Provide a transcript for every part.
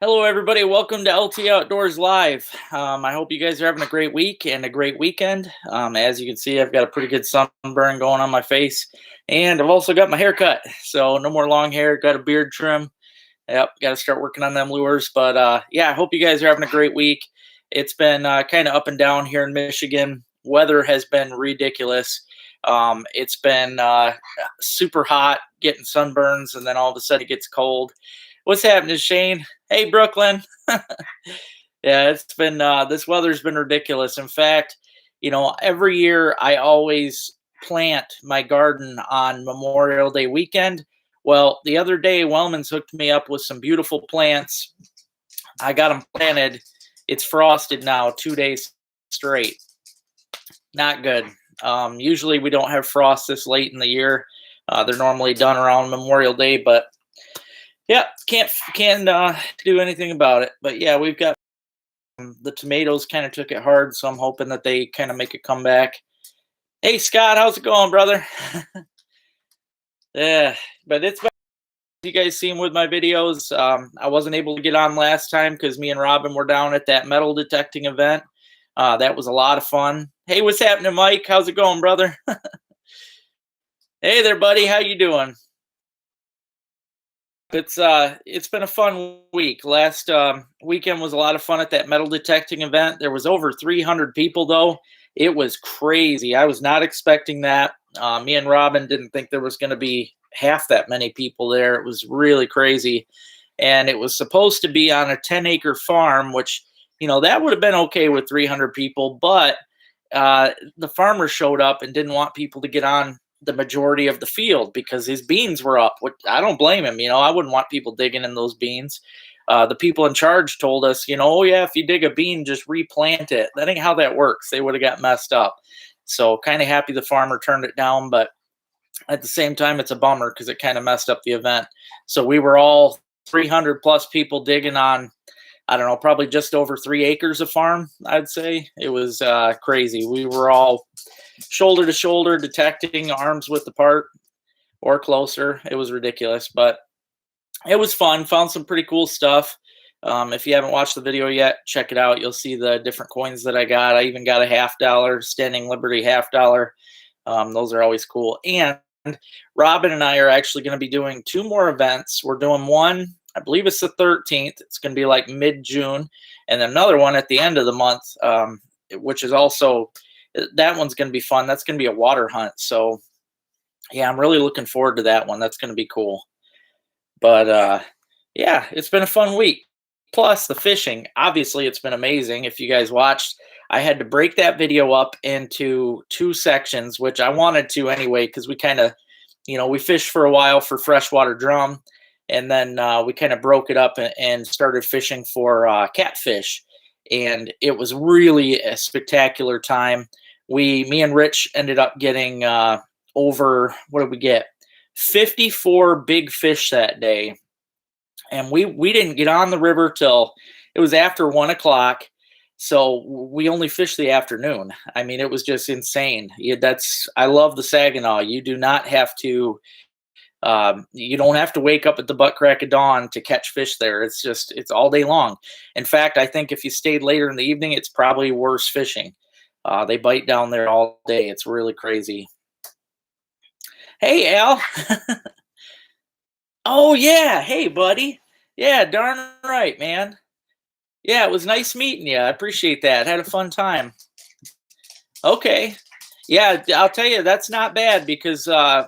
Hello, everybody. Welcome to LT Outdoors Live. I hope you guys are having a great week and a great weekend. As you can see, I've got a pretty good sunburn going on my face, and I've also got my hair cut. So no more long hair. Got a beard trim. Yep, got to start working on them lures. But yeah, I hope you guys are having a great week. It's been kind of up and down here in Michigan. Weather has been ridiculous. It's been super hot, getting sunburns, and then all of a sudden it gets cold. What's happening, Shane? Hey, Brooklyn. Yeah, it's been this weather's been ridiculous. In fact, every year I always plant my garden on Memorial Day weekend. Well, the other day, Wellman's hooked me up with some beautiful plants. I got them planted. It's frosted now 2 days straight. Not good. Usually we don't have frost this late in the year. They're normally done around Memorial Day, but yeah, can't do anything about it. But yeah, we've got the tomatoes kind of took it hard, so I'm hoping that they kind of make a comeback. Hey Scott, how's it going, brother? Yeah, but it's been, you guys seen with my videos. I wasn't able to get on last time because me and Robin were down at that metal detecting event. That was a lot of fun. Hey, what's happening, Mike? How's it going, brother? Hey there, buddy. How you doing? It's been a fun week. Last weekend was a lot of fun at that metal detecting event. There was over 300 people though. It was crazy. I was not expecting that. Me and Robin didn't think there was going to be half that many people there. It was really crazy, and it was supposed to be on a 10-acre farm, which that would have been okay with 300 people, but the farmer showed up and didn't want people to get on the majority of the field because his beans were up. Which I don't blame him. I wouldn't want people digging in those beans. The people in charge told us, oh yeah, if you dig a bean, just replant it. That ain't how that works. They would have got messed up. So kind of happy the farmer turned it down, but at the same time, it's a bummer because it kind of messed up the event. So we were all 300 plus people digging on, I don't know, probably just over 3 acres of farm, I'd say. It was crazy. We were all shoulder to shoulder detecting, arms width apart or closer. It was ridiculous, but it was fun. Found some pretty cool stuff. If you haven't watched the video yet, check it out. You'll see the different coins that I got. I even got a $50 Standing Liberty $50. Those are always cool. And Robin and I are actually going to be doing 2 more events. We're doing one, I believe it's the 13th. It's going to be like mid-June, and another one at the end of the month, which is also, that one's going to be fun. That's going to be a water hunt. So yeah, I'm really looking forward to that one. That's going to be cool. But yeah, it's been a fun week. Plus the fishing, obviously it's been amazing. If you guys watched, I had to break that video up into 2 sections, which I wanted to anyway, because we kind of, we fished for a while for freshwater drum, and then we kind of broke it up and started fishing for catfish. And it was really a spectacular time. Me and Rich ended up getting over, what did we get? 54 big fish that day. And we didn't get on the river till it was after 1 o'clock. So we only fished the afternoon. I mean, it was just insane. I love the Saginaw. You do not have to, you don't have to wake up at the butt crack of dawn to catch fish there. It's all day long. In fact, I think if you stayed later in the evening, it's probably worse fishing. They bite down there all day. It's really crazy. Hey, Al. Oh, yeah. Hey, buddy. Yeah, darn right, man. Yeah, it was nice meeting you. I appreciate that. Had a fun time. Okay. Yeah, I'll tell you, that's not bad because, I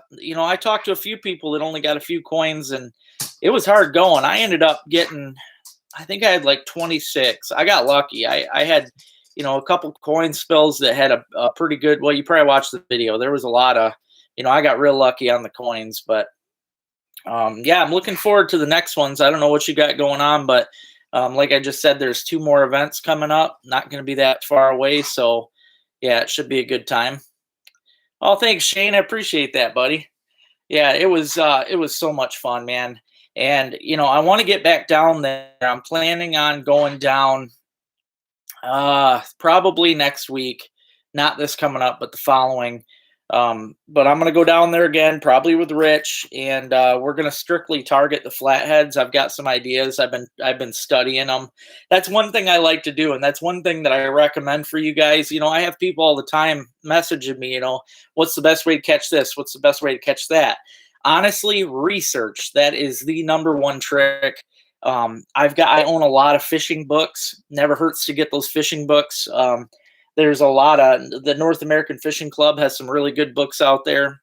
talked to a few people that only got a few coins, and it was hard going. I ended up getting, I think I had like 26. I got lucky. I had, a couple coin spills that had a pretty good, well, you probably watched the video. There was a lot of, I got real lucky on the coins, but yeah, I'm looking forward to the next ones. I don't know what you got going on, but like I just said, there's 2 more events coming up. Not going to be that far away, so yeah, it should be a good time. Oh, thanks, Shane. I appreciate that, buddy. Yeah, it was so much fun, man. And I want to get back down there. I'm planning on going down probably next week, not this coming up, but the following. But I'm going to go down there again, probably with Rich, and we're going to strictly target the flatheads. I've got some ideas. I've been studying them. That's one thing I like to do, and that's one thing that I recommend for you guys. You know, I have people all the time messaging me, you know, what's the best way to catch this? What's the best way to catch that? Honestly, research. That is the number one trick. I own a lot of fishing books. Never hurts to get those fishing books. There's a lot of the North American Fishing Club has some really good books out there,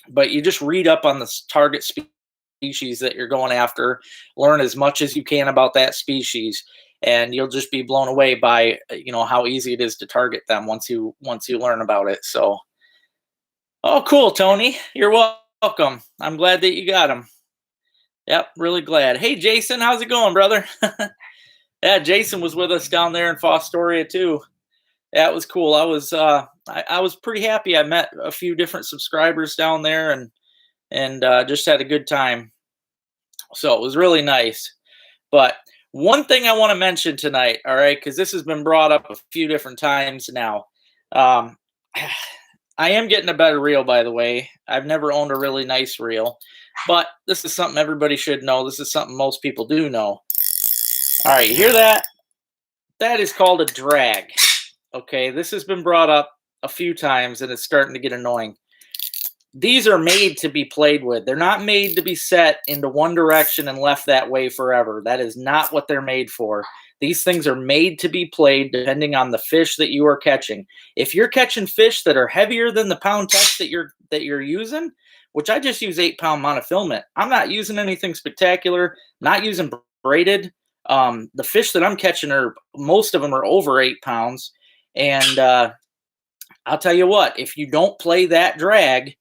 but you just read up on the target species that you're going after, learn as much as you can about that species, and you'll just be blown away by, you know, how easy it is to target them once you learn about it. So, oh, cool, Tony, you're welcome. I'm glad that you got them. Yep, really glad. Hey, Jason, how's it going, brother? Yeah, Jason was with us down there in Fostoria too. Yeah, it was cool. I was pretty happy. I met a few different subscribers down there and just had a good time. So it was really nice. But one thing I want to mention tonight, all right, because this has been brought up a few different times now. I am getting a better reel, by the way. I've never owned a really nice reel, but this is something everybody should know. This is something most people do know. All right, you hear that? That is called a drag. Okay, this has been brought up a few times and it's starting to get annoying. These are made to be played with. They're not made to be set into one direction and left that way forever. That is not what they're made for. These things are made to be played depending on the fish that you are catching. If you're catching fish that are heavier than the pound text that you're using, which I just use 8-pound monofilament. I'm not using anything spectacular, not using braided. The fish that I'm catching most of them are over 8 pounds. And I'll tell you what, if you don't play that drag,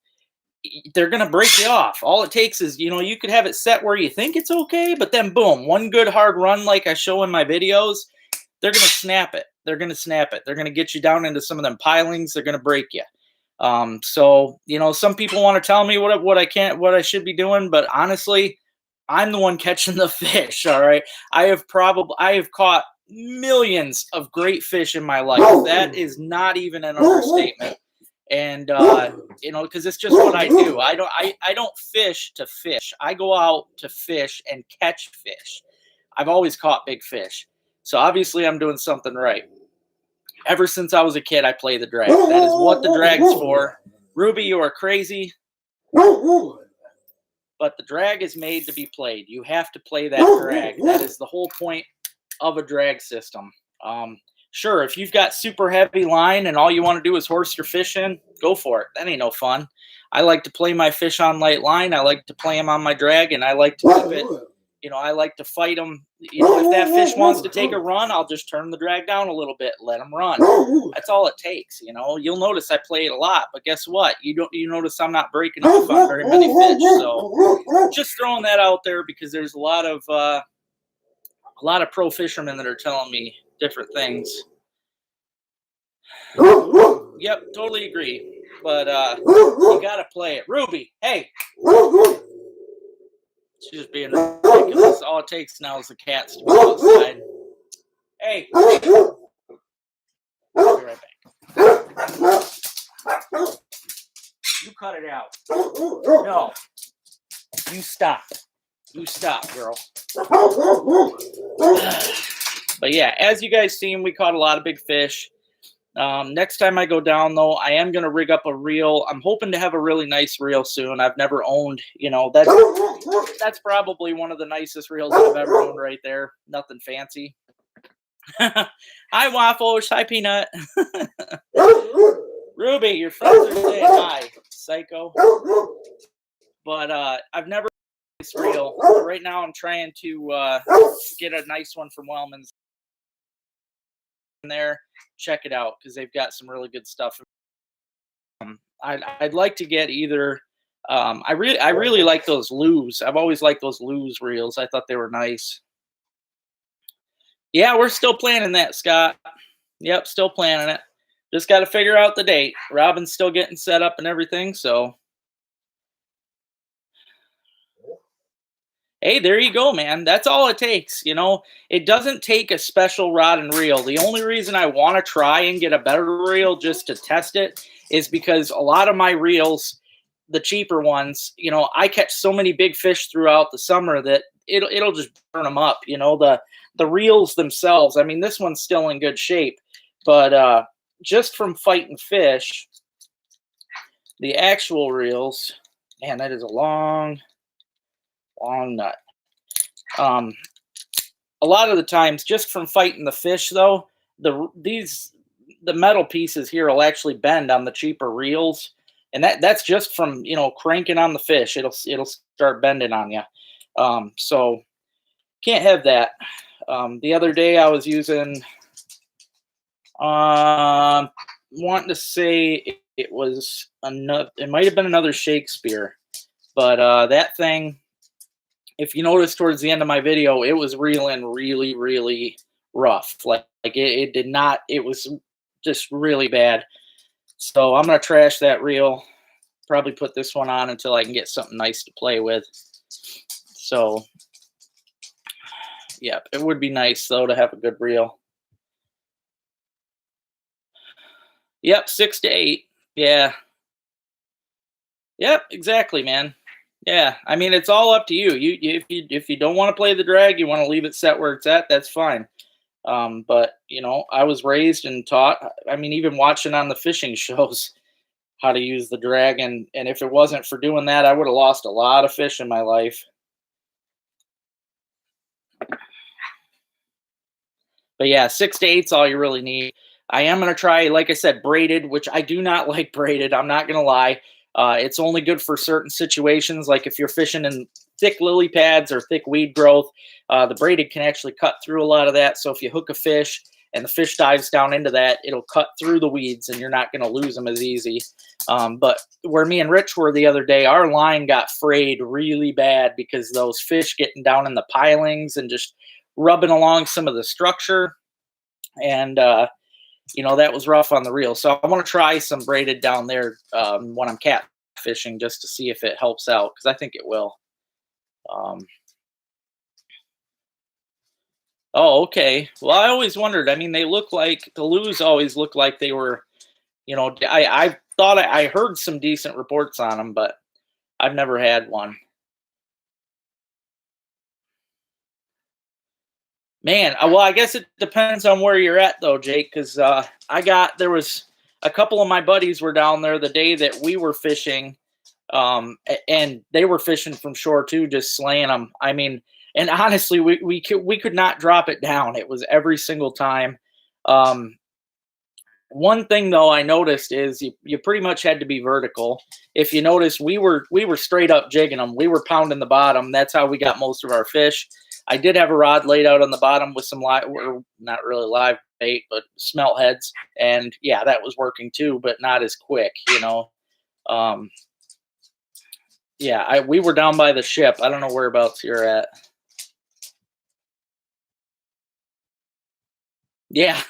they're going to break you off. All it takes is, you know, you could have it set where you think it's okay, but then boom, one good hard run like I show in my videos, they're going to snap it. They're going to snap it. They're going to get you down into some of them pilings. They're going to break you. So, you know, some people want to tell me what I should be doing, but honestly, I'm the one catching the fish. All right. I have caught millions of great fish in my life. That is not even an understatement. And you know, because it's just what I do. I don't fish to fish. I go out to fish and catch fish. I've always caught big fish. So obviously I'm doing something right. Ever since I was a kid, I play the drag. That is what the drag's for. Ruby, you are crazy. But the drag is made to be played. You have to play that drag. That is the whole point of a drag system. Sure, if you've got super heavy line and all you want to do is horse your fish in, go for it. That ain't no fun. I like to play my fish on light line. I like to play them on my drag, and I like to keep it, you know, I like to fight them. You know, if that fish wants to take a run, I'll just turn the drag down a little bit, let them run. That's all it takes, you know. You'll notice I play it a lot, but guess what? You notice I'm not breaking off on very many fish. So just throwing that out there because there's a lot of pro fishermen that are telling me different things. Yep, totally agree. But you gotta play it. Ruby, hey. She's just being ridiculous. All it takes now is the cats to be outside. Hey. I'll be right back. You cut it out. No. You stop. You stop, girl. But yeah, as you guys seen, we caught a lot of big fish. Next time I go down, though, I am going to rig up a reel. I'm hoping to have a really nice reel soon. I've never owned, you know, that's probably one of the nicest reels I've ever owned right there. Nothing fancy. Hi, Waffles. Hi, Peanut. Ruby, your friends are saying hi, psycho. But I've never this reel. Right now I'm trying to get a nice one from Wellman's in there. Check it out because they've got some really good stuff. I'd like to get either I really like those Lew's. I've always liked those Lew's reels. I thought they were nice. Yeah, we're still planning that, Scott. Yep, still planning it. Just got to figure out the date. Robin's still getting set up and everything, so. Hey, there you go, man. That's all it takes. You know, it doesn't take a special rod and reel. The only reason I want to try and get a better reel just to test it is because a lot of my reels, the cheaper ones, I catch so many big fish throughout the summer that it'll just burn them up. The reels themselves. I mean, this one's still in good shape, but just from fighting fish, the actual reels, man, that is a long, long nut. A lot of the times, just from fighting the fish, though, the metal pieces here will actually bend on the cheaper reels, and that's just from cranking on the fish. It'll start bending on you. So can't have that. The other day I was using, wanting to say it was another. It might have been another Shakespeare, but that thing, if you notice towards the end of my video, it was reeling really, really rough. It did not. It was just really bad. So I'm gonna trash that reel. Probably put this one on until I can get something nice to play with. So, yeah, it would be nice though to have a good reel. Yep, 6 to 8. Yeah. Yep, exactly, man. Yeah, I mean, it's all up to you. If you don't want to play the drag, you want to leave it set where it's at. That's fine. But I was raised and taught. I mean, even watching on the fishing shows how to use the drag, and if it wasn't for doing that, I would have lost a lot of fish in my life. But yeah, 6 to 8's all you really need. I am gonna try, like I said, braided, which I do not like braided. I'm not gonna lie. It's only good for certain situations, like if you're fishing in thick lily pads or thick weed growth. The braided can actually cut through a lot of that. So if you hook a fish and the fish dives down into that, it'll cut through the weeds and you're not going to lose them as easy. But where me and Rich were the other day, our line got frayed really bad because those fish getting down in the pilings and just rubbing along some of the structure. And, that was rough on the reel. So I want to try some braided down there when I'm catfishing just to see if it helps out, because I think it will. Oh, okay. Well, I always wondered. I mean, they look like the Lus always looked like they were, I thought I heard some decent reports on them, but I've never had one. Man, well, I guess it depends on where you're at though, Jake, because there was a couple of my buddies were down there the day that we were fishing, and they were fishing from shore too, just slaying them. I mean, and honestly, we could not drop it down. It was every single time. One thing though I noticed is you pretty much had to be vertical. If you notice, we were straight up jigging them. We were pounding the bottom. That's how we got most of our fish. I did have a rod laid out on the bottom with some live, or not really live bait, but smelt heads, and yeah, that was working too, but not as quick. Yeah, we were down by the ship. I don't know whereabouts you're at. Yeah.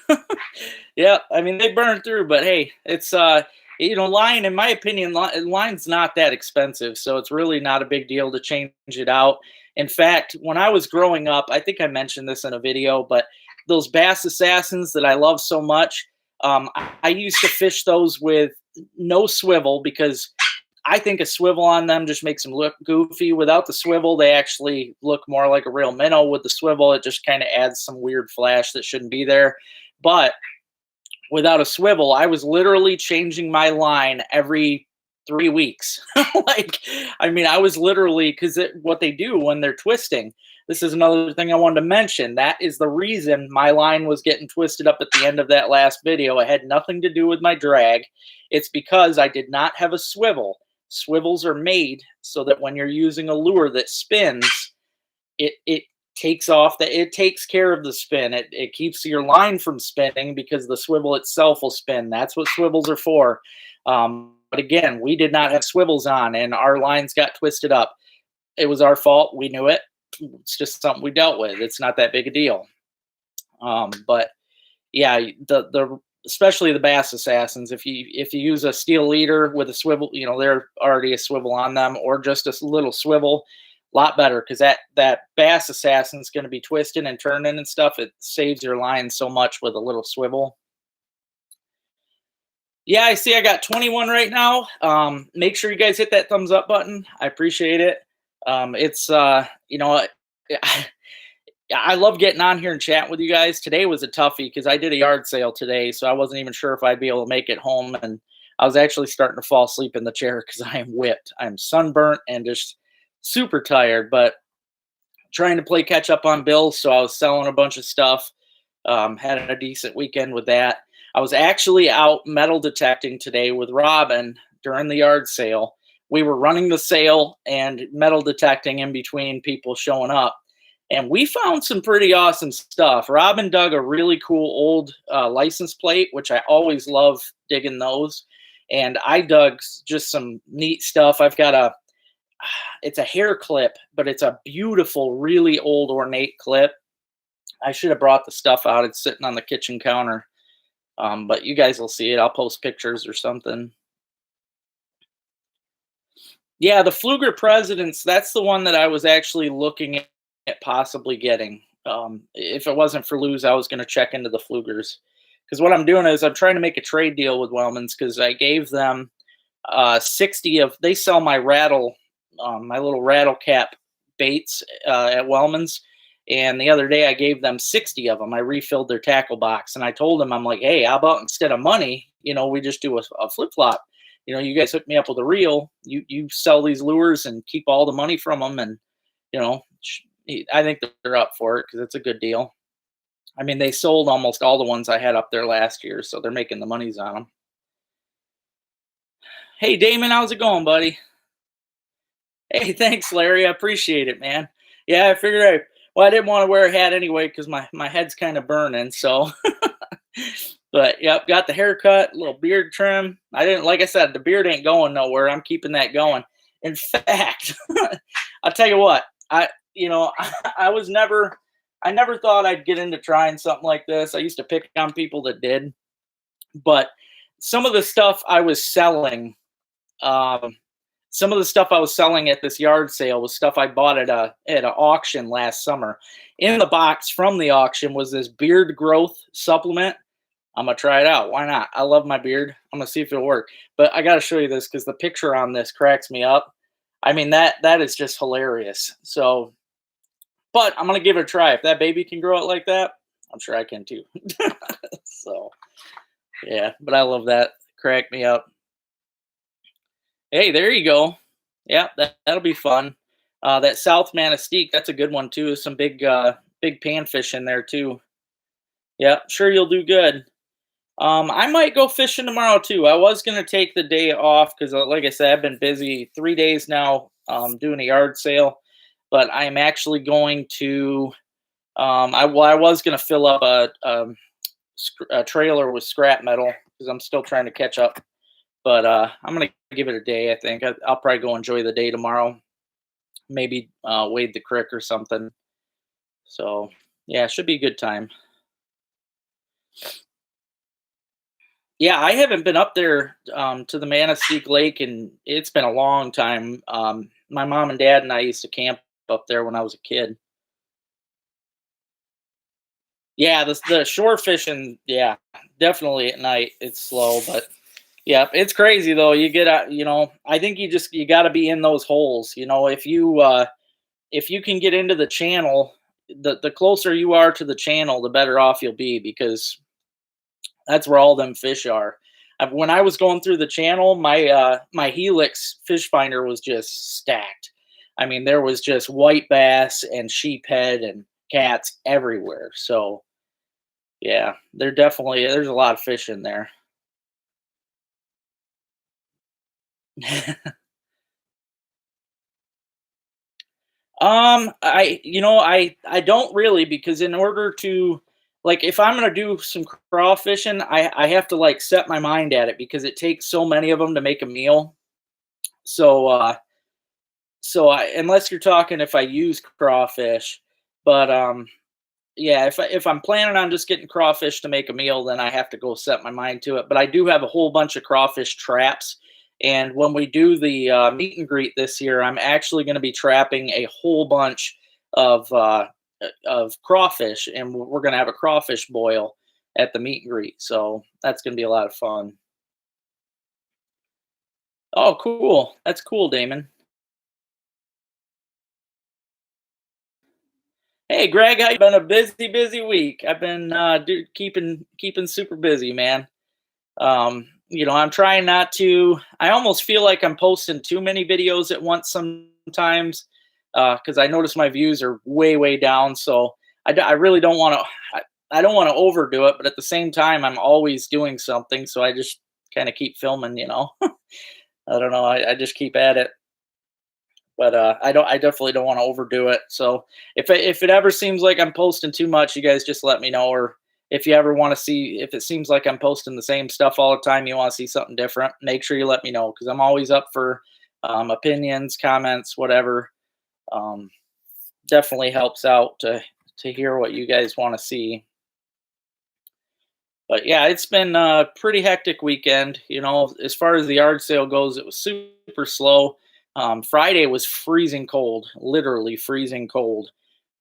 Yeah, I mean, they burn through, but hey, it's line, in my opinion, line's not that expensive, so it's really not a big deal to change it out. In fact, when I was growing up, I think I mentioned this in a video, but those Bass Assassins that I love so much, I used to fish those with no swivel because I think a swivel on them just makes them look goofy. Without the swivel, they actually look more like a real minnow. With the swivel, it just kind of adds some weird flash that shouldn't be there. But without a swivel, I was literally changing my line every 3 weeks. I was literally, because what they do when they're twisting, this is another thing I wanted to mention. That is the reason my line was getting twisted up at the end of that last video. It had nothing to do with my drag. It's because I did not have a swivel. Swivels are made so that when you're using a lure that spins, it takes care of the spin. It keeps your line from spinning because the swivel itself will spin. That's what swivels are for. But again, we did not have swivels on and our lines got twisted up. It was our fault. We knew it. It's just something we dealt with. It's not that big a deal. But yeah, the especially the Bass Assassins, if you use a steel leader with a swivel, they're already a swivel on them, or just a little swivel, a lot better, because that Bass Assassin is going to be twisting and turning and stuff. It saves your line so much with a little swivel. Yeah, I see I got 21 right now. Make sure you guys hit that thumbs up button. I appreciate it. It's yeah, I love getting on here and chatting with you guys. Today was a toughie because I did a yard sale today, so I wasn't even sure if I'd be able to make it home. And I was actually starting to fall asleep in the chair because I am whipped. I'm sunburnt and just super tired, but trying to play catch up on bills. So I was selling a bunch of stuff. Had a decent weekend with that. I was actually out metal detecting today with Robin during the yard sale. We were running the sale and metal detecting in between people showing up. And we found some pretty awesome stuff. Robin dug a really cool old license plate, which I always love digging those. And I dug just some neat stuff. I've got it's a hair clip, but it's a beautiful, really old ornate clip. I should have brought the stuff out. It's sitting on the kitchen counter. But you guys will see it. I'll post pictures or something. Yeah, the Fluger Presidents, that's the one that I was actually looking at possibly getting. If it wasn't for Lose, I was going to check into the Flugers. Because what I'm doing is I'm trying to make a trade deal with Wellman's because I gave them 60 of, they sell my rattle, my little rattle cap baits at Wellman's. And the other day I gave them 60 of them. I refilled their tackle box and I told them, I'm like, hey, how about instead of money, we just do a flip flop. You guys hook me up with a reel. You sell these lures and keep all the money from them. And, you know, I think they're up for it because it's a good deal. I mean, they sold almost all the ones I had up there last year, so they're making the monies on them. Hey, Damon, how's it going, buddy? Hey, thanks, Larry. I appreciate it, man. Yeah, I figured well, I didn't want to wear a hat anyway because my head's kind of burning. So, but yep, got the haircut, little beard trim. I didn't, like I said, the beard ain't going nowhere. I'm keeping that going. In fact, I'll tell you what, I was I never thought I'd get into trying something like this. I used to pick on people that did, but some of the stuff I was selling, um, some of the stuff I was selling at this yard sale was stuff I bought at an auction last summer. In the box from the auction was this beard growth supplement. I'm gonna try it out. Why not? I love my beard. I'm gonna see if it'll work. But I gotta show you this because the picture on this cracks me up. I mean that is just hilarious. So, but I'm gonna give it a try. If that baby can grow it like that, I'm sure I can too. So yeah, but I love that. Crack me up. Hey, there you go. Yeah, that'll be fun. That South Manistee, that's a good one too. There's some big panfish in there too. Yeah, sure you'll do good. I might go fishing tomorrow too. I was gonna take the day off because, like I said, I've been busy 3 days now doing a yard sale. But I'm actually going to. I was gonna fill up a trailer with scrap metal because I'm still trying to catch up. But I'm gonna give it a day. I think I'll probably go enjoy the day tomorrow. Maybe wade the creek or something. So yeah, it should be a good time. Yeah, I haven't been up there to the Manistee Lake, and it's been a long time. My mom and dad and I used to camp up there when I was a kid. Yeah, the shore fishing, yeah, definitely at night it's slow, but yeah, it's crazy though. You get out, I think you got to be in those holes. If you can get into the channel, the closer you are to the channel, the better off you'll be because that's where all them fish are. When I was going through the channel, my Helix fish finder was just stacked. I mean, there was just white bass and sheephead and cats everywhere. So yeah, there's a lot of fish in there. I don't really because in order to like if I'm gonna do some crawfishing, I have to like set my mind at it because it takes so many of them to make a meal. So unless you're talking if I use crawfish, but yeah, if I'm planning on just getting crawfish to make a meal, then I have to go set my mind to it. But I do have a whole bunch of crawfish traps, and when we do the meet and greet this year, I'm actually going to be trapping a whole bunch of crawfish, and we're going to have a crawfish boil at the meet and greet. So that's going to be a lot of fun. Oh, cool. That's cool, Damon. Hey, Greg, how you been? A busy, busy week. I've been keeping super busy, man. I'm trying not to. I almost feel like I'm posting too many videos at once sometimes, because I notice my views are way, way down. So I really don't want to. I don't want to overdo it, but at the same time, I'm always doing something. So I just kind of keep filming. I don't know. I just keep at it. But I don't. I definitely don't want to overdo it. So if it ever seems like I'm posting too much, you guys just let me know. Or if you ever want to see, if it seems like I'm posting the same stuff all the time, you want to see something different, make sure you let me know because I'm always up for opinions, comments, whatever. Um, Definitely helps out to hear what you guys want to see. But yeah, it's been a pretty hectic weekend. As far as the yard sale goes, it was super slow. Friday was freezing cold, literally freezing cold.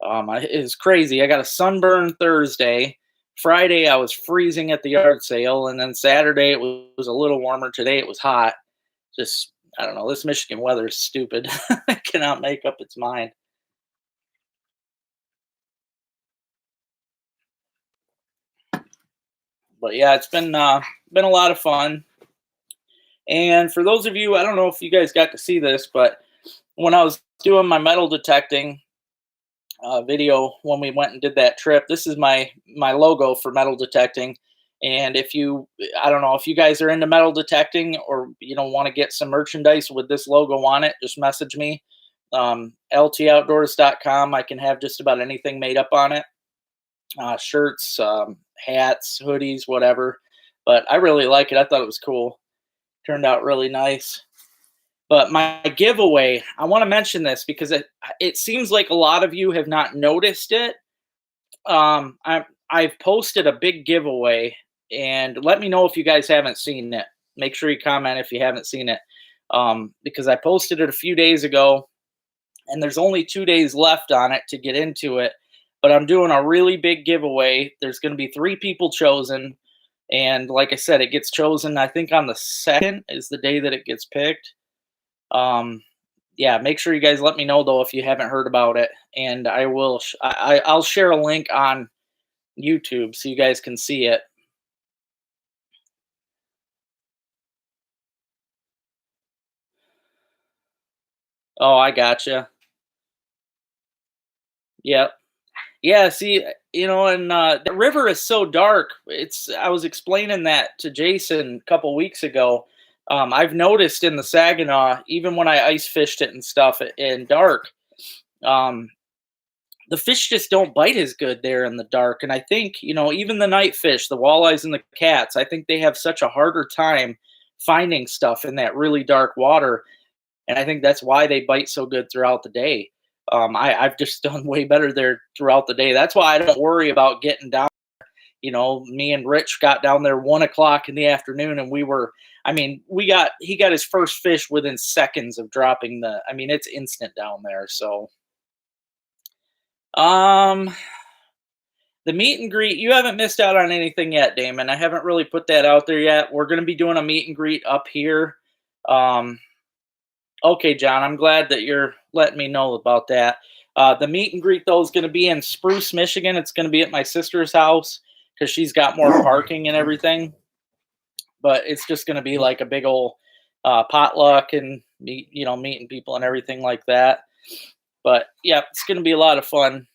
It was crazy. I got a sunburn Thursday. Friday, I was freezing at the yard sale, and then Saturday it was a little warmer. Today it was hot. Just I don't know. This Michigan weather is stupid. It cannot make up its mind. But yeah, it's been a lot of fun. And for those of you, I don't know if you guys got to see this, but when I was doing my metal detecting video when we went and did that trip, this is my logo for metal detecting. And I don't know if you guys are into metal detecting or want to get some merchandise with this logo on it, just message me. LTOutdoors.com. I can have just about anything made up on it, shirts, hats, hoodies, whatever. But I really like it. I thought it was cool. Turned out really nice. But my giveaway, I want to mention this because it seems like a lot of you have not noticed it. I've posted a big giveaway, and let me know if you guys haven't seen it. Make sure you comment if you haven't seen it, because I posted it a few days ago, and there's only 2 days left on it to get into it. But I'm doing a really big giveaway. There's going to be 3 people chosen, and like I said, it gets chosen. I think on the 2nd is the day that it gets picked. Yeah, make sure you guys let me know though if you haven't heard about it, and I will. I'll share a link on YouTube so you guys can see it. Oh, I gotcha. Yep. Yeah. See, and the river is so dark. I was explaining that to Jason a couple weeks ago. I've noticed in the Saginaw, even when I ice fished it and stuff in dark, um, the fish just don't bite as good there in the dark. And I think, even the night fish, the walleyes and the cats, I think they have such a harder time finding stuff in that really dark water. And I think that's why they bite so good throughout the day. I've just done way better there throughout the day. That's why I don't worry about getting down. Me and Rich got down there 1 o'clock in the afternoon, and he got his first fish within seconds of dropping it's instant down there. So, um, the meet and greet, you haven't missed out on anything yet, Damon. I haven't really put that out there yet. We're going to be doing a meet and greet up here. Um, okay, John, I'm glad that you're letting me know about that. The meet and greet, though, is going to be in Spruce, Michigan. It's going to be at my sister's house because she's got more parking and everything. But it's just going to be like a big old potluck and meeting people and everything like that. But yeah, it's going to be a lot of fun.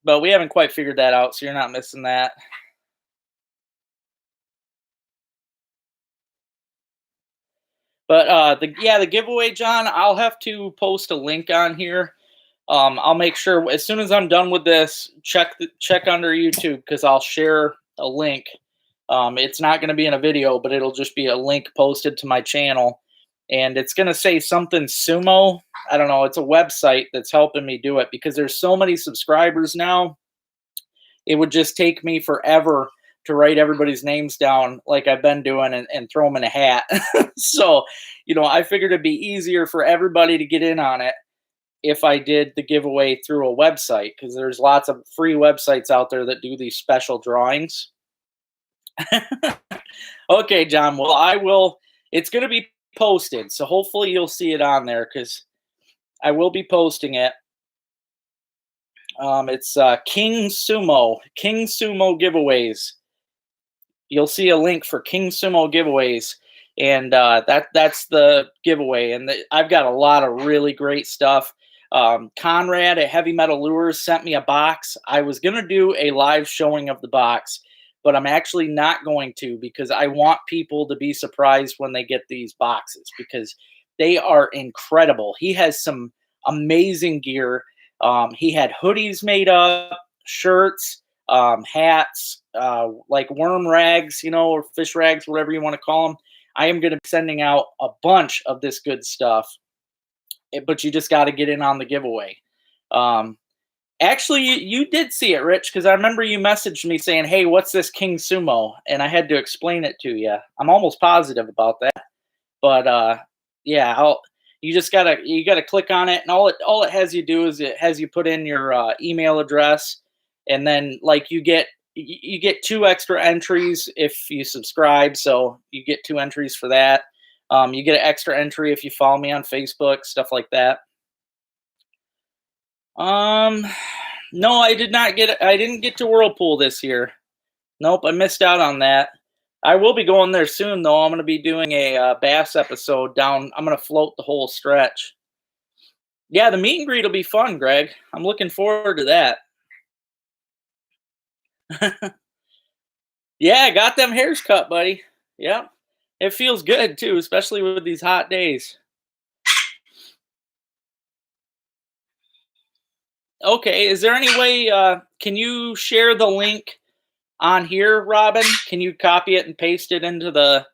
But we haven't quite figured that out, so you're not missing that. But the giveaway, John, I'll have to post a link on here. I'll make sure as soon as I'm done with this, check under YouTube because I'll share a link. It's not going to be in a video, but it'll just be a link posted to my channel, and it's going to say something Sumo. I don't know. It's a website that's helping me do it because there's so many subscribers now. It would just take me forever to write everybody's names down like I've been doing and throw them in a hat. So, I figured it'd be easier for everybody to get in on it if I did the giveaway through a website because there's lots of free websites out there that do these special drawings. Okay, John. Well, I will. It's going to be posted, so hopefully you'll see it on there because I will be posting it. It's King Sumo giveaways. You'll see a link for King Sumo giveaways, and that's the giveaway. And I've got a lot of really great stuff. Conrad at Heavy Metal Lures sent me a box. I was gonna do a live showing of the box, but I'm actually not going to because I want people to be surprised when they get these boxes because they are incredible. He has some amazing gear. He had hoodies made up, shirts, hats, like worm rags, or fish rags, whatever you want to call them. I am going to be sending out a bunch of this good stuff, but you just got to get in on the giveaway. Um, Actually, you did see it, Rich, because I remember you messaged me saying, "Hey, what's this King Sumo?" And I had to explain it to you. I'm almost positive about that, but yeah, you gotta click on it, and all it has you do is it has you put in your email address, and then like you get two extra entries if you subscribe, so you get two entries for that. You get an extra entry if you follow me on Facebook, stuff like that. Um, no, I did not get. I didn't get to Whirlpool this year. Nope, I missed out on that. I will be going there soon, though. I'm going to be doing a bass episode down. I'm going to float the whole stretch. Yeah, the meet and greet will be fun, Greg. I'm looking forward to that. Yeah, I got them hairs cut, buddy. Yep. It feels good too, especially with these hot days. Okay, is there any way can you share the link on here, Robin? Can you copy it and paste it into the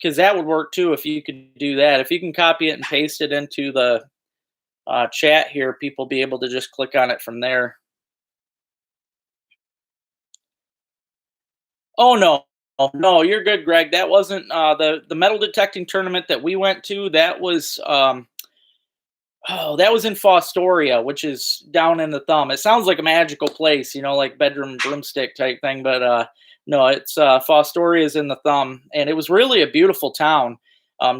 because that would work too if you could do that. If you can copy it and paste it into the chat here, people be able to just click on it from there. Oh no, no, you're good, Greg. That wasn't the metal detecting tournament that we went to. That was in Fostoria, which is down in the Thumb. It sounds like a magical place, like bedroom broomstick type thing, but no, it's Fostoria is in the Thumb, and it was really a beautiful town.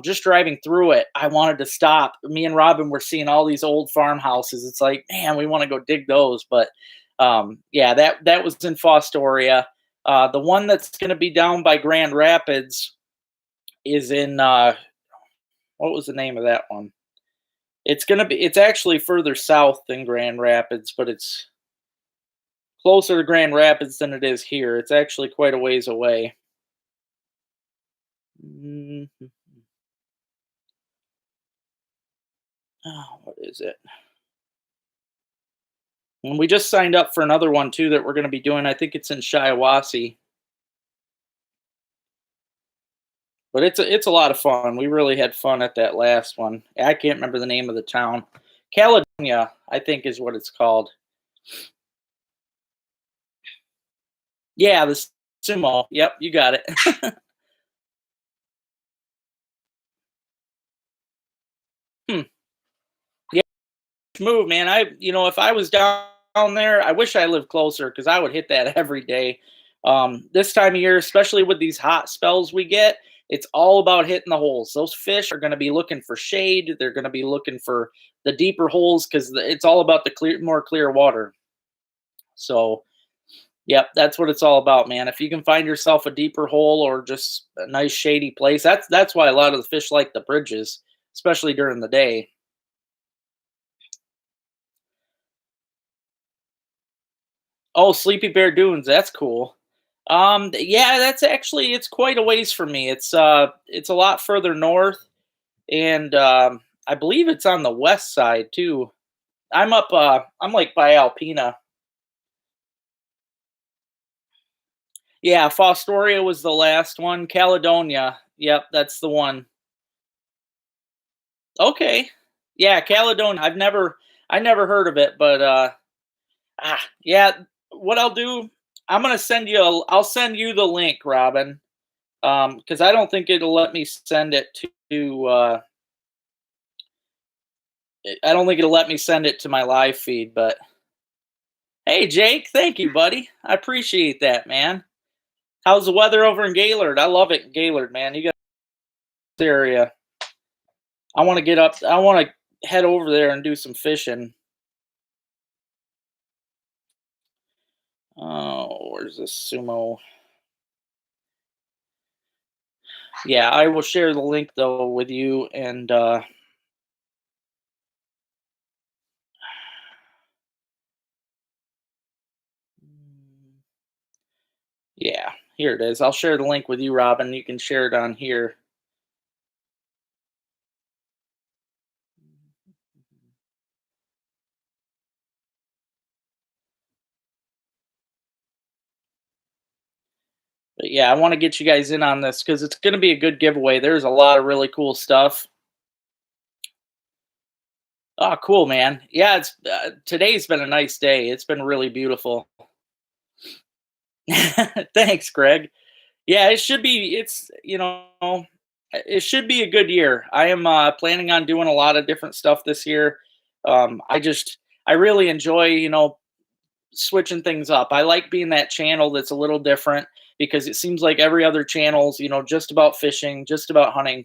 Just driving through it, I wanted to stop. Me and Robin were seeing all these old farmhouses. It's like, man, we want to go dig those. But yeah, that was in Fostoria. The one that's going to be down by Grand Rapids is in what was the name of that one? It's actually further south than Grand Rapids, but it's closer to Grand Rapids than it is here. It's actually quite a ways away. Mhm. Oh, what is it? And we just signed up for another one too that we're going to be doing. I think it's in Shiawassee, but it's a lot of fun. We really had fun at that last one. I can't remember the name of the town. Caledonia, I think, is what it's called. Yeah, the sumo. Yep, you got it. Hmm. Yeah, move, man. If I was down there, I wish I lived closer because I would hit that every day. This time of year, especially with these hot spells we get, it's all about hitting the holes. Those fish are going to be looking for shade. They're going to be looking for the deeper holes because it's all about the more clear water. So, yep, that's what it's all about, man. If you can find yourself a deeper hole or just a nice shady place, that's why a lot of the fish like the bridges, especially during the day. Oh, Sleepy Bear Dunes, that's cool. Yeah, it's quite a ways for me. It's a lot further north, and I believe it's on the west side too. I'm like by Alpena. Yeah, Fostoria was the last one. Caledonia. Yep, that's the one. Okay. Yeah, Caledonia. I never heard of it, but yeah, what I'll do, I'll send you the link, Robin. Because I don't think it'll let me send it to I don't think it'll let me send it to my live feed, but hey Jake, thank you, buddy. I appreciate that, man. How's the weather over in Gaylord? I love it in Gaylord, man. You got this area. I want to get up. I want to head over there and do some fishing. Oh, where's this sumo? Yeah, I will share the link though with you, and yeah, here it is. I'll share the link with you, Robin. You can share it on here. But yeah, I want to get you guys in on this because it's going to be a good giveaway. There's a lot of really cool stuff. Oh, cool, man. Yeah, it's today's been a nice day. It's been really beautiful. Thanks, Greg. Yeah, it should be. It's it should be a good year. I am planning on doing a lot of different stuff this year. I really enjoy switching things up. I like being that channel that's a little different because it seems like every other channel's, just about fishing, just about hunting.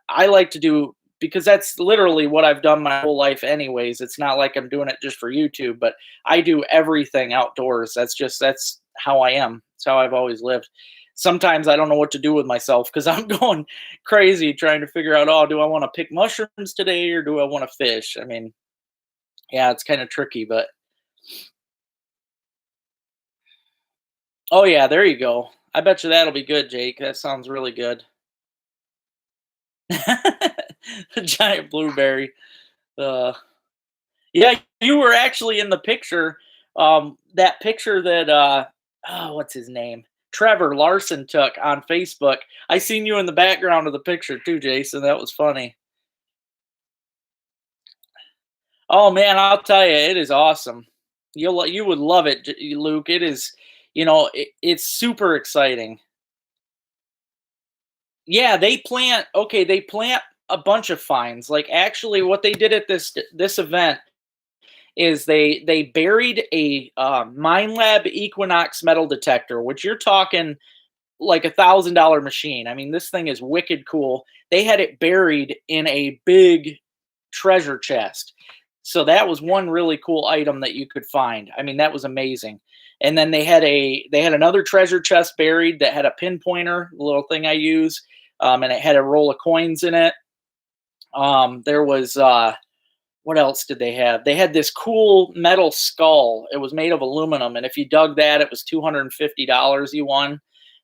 I like to do because that's literally what I've done my whole life anyways. It's not like I'm doing it just for YouTube, but I do everything outdoors. That's how I am. It's how I've always lived. Sometimes I don't know what to do with myself because I'm going crazy trying to figure out, oh, do I want to pick mushrooms today or do I want to fish? I mean, yeah, it's kind of tricky, but oh yeah, there you go. I bet you that'll be good, Jake. That sounds really good. A giant blueberry. Uh, yeah, you were actually in the picture. That picture that oh, what's his name? Trevor Larson took on Facebook. I seen you in the background of the picture too, Jason. That was funny. Oh man, I'll tell you, it is awesome. You would love it, Luke. It is, it's super exciting. Yeah, they plant a bunch of finds. Like actually what they did at this event is they buried a Mine Lab Equinox metal detector, which you're talking like $1,000 machine. I mean, this thing is wicked cool. They had it buried in a big treasure chest. So that was one really cool item that you could find. I mean, that was amazing. And then they had another treasure chest buried that had a pinpointer, the little thing I use, and it had a roll of coins in it. There was what else did they have? They had this cool metal skull. It was made of aluminum, and if you dug that, it was $250 you won.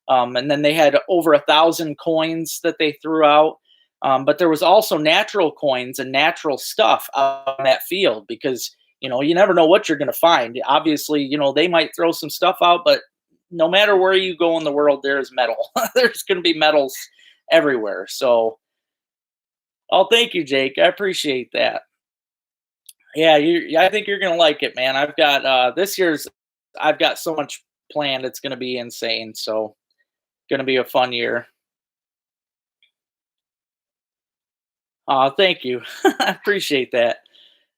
And then they had over 1,000 coins that they threw out. But there was also natural coins and natural stuff out on that field because you never know what you're going to find. Obviously, they might throw some stuff out, but no matter where you go in the world, there is metal. There's going to be metals everywhere. So, oh, thank you, Jake. I appreciate that. Yeah, I think you're gonna like it, man. I've got this year's. I've got so much planned. It's gonna be insane. So, gonna be a fun year. Thank you. I appreciate that.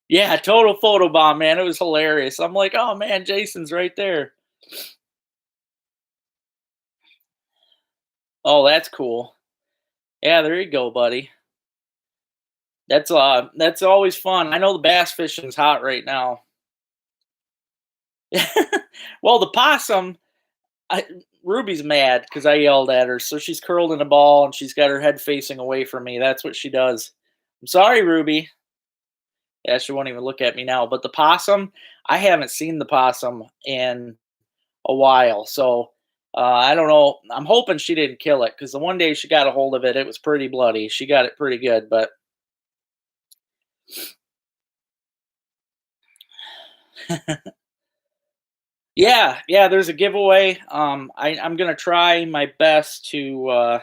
Yeah, total photo bomb, man. It was hilarious. I'm like, oh man, Jason's right there. Oh, that's cool. Yeah, there you go, buddy. That's always fun. I know the bass fishing's hot right now. Well, the possum, I, Ruby's mad because I yelled at her, so she's curled in a ball and she's got her head facing away from me. That's what she does. I'm sorry, Ruby. Yeah, she won't even look at me now. But the possum, I haven't seen the possum in a while, so I don't know. I'm hoping she didn't kill it because the one day she got a hold of it, it was pretty bloody. She got it pretty good, but yeah, yeah. There's a giveaway. I'm gonna try my best to.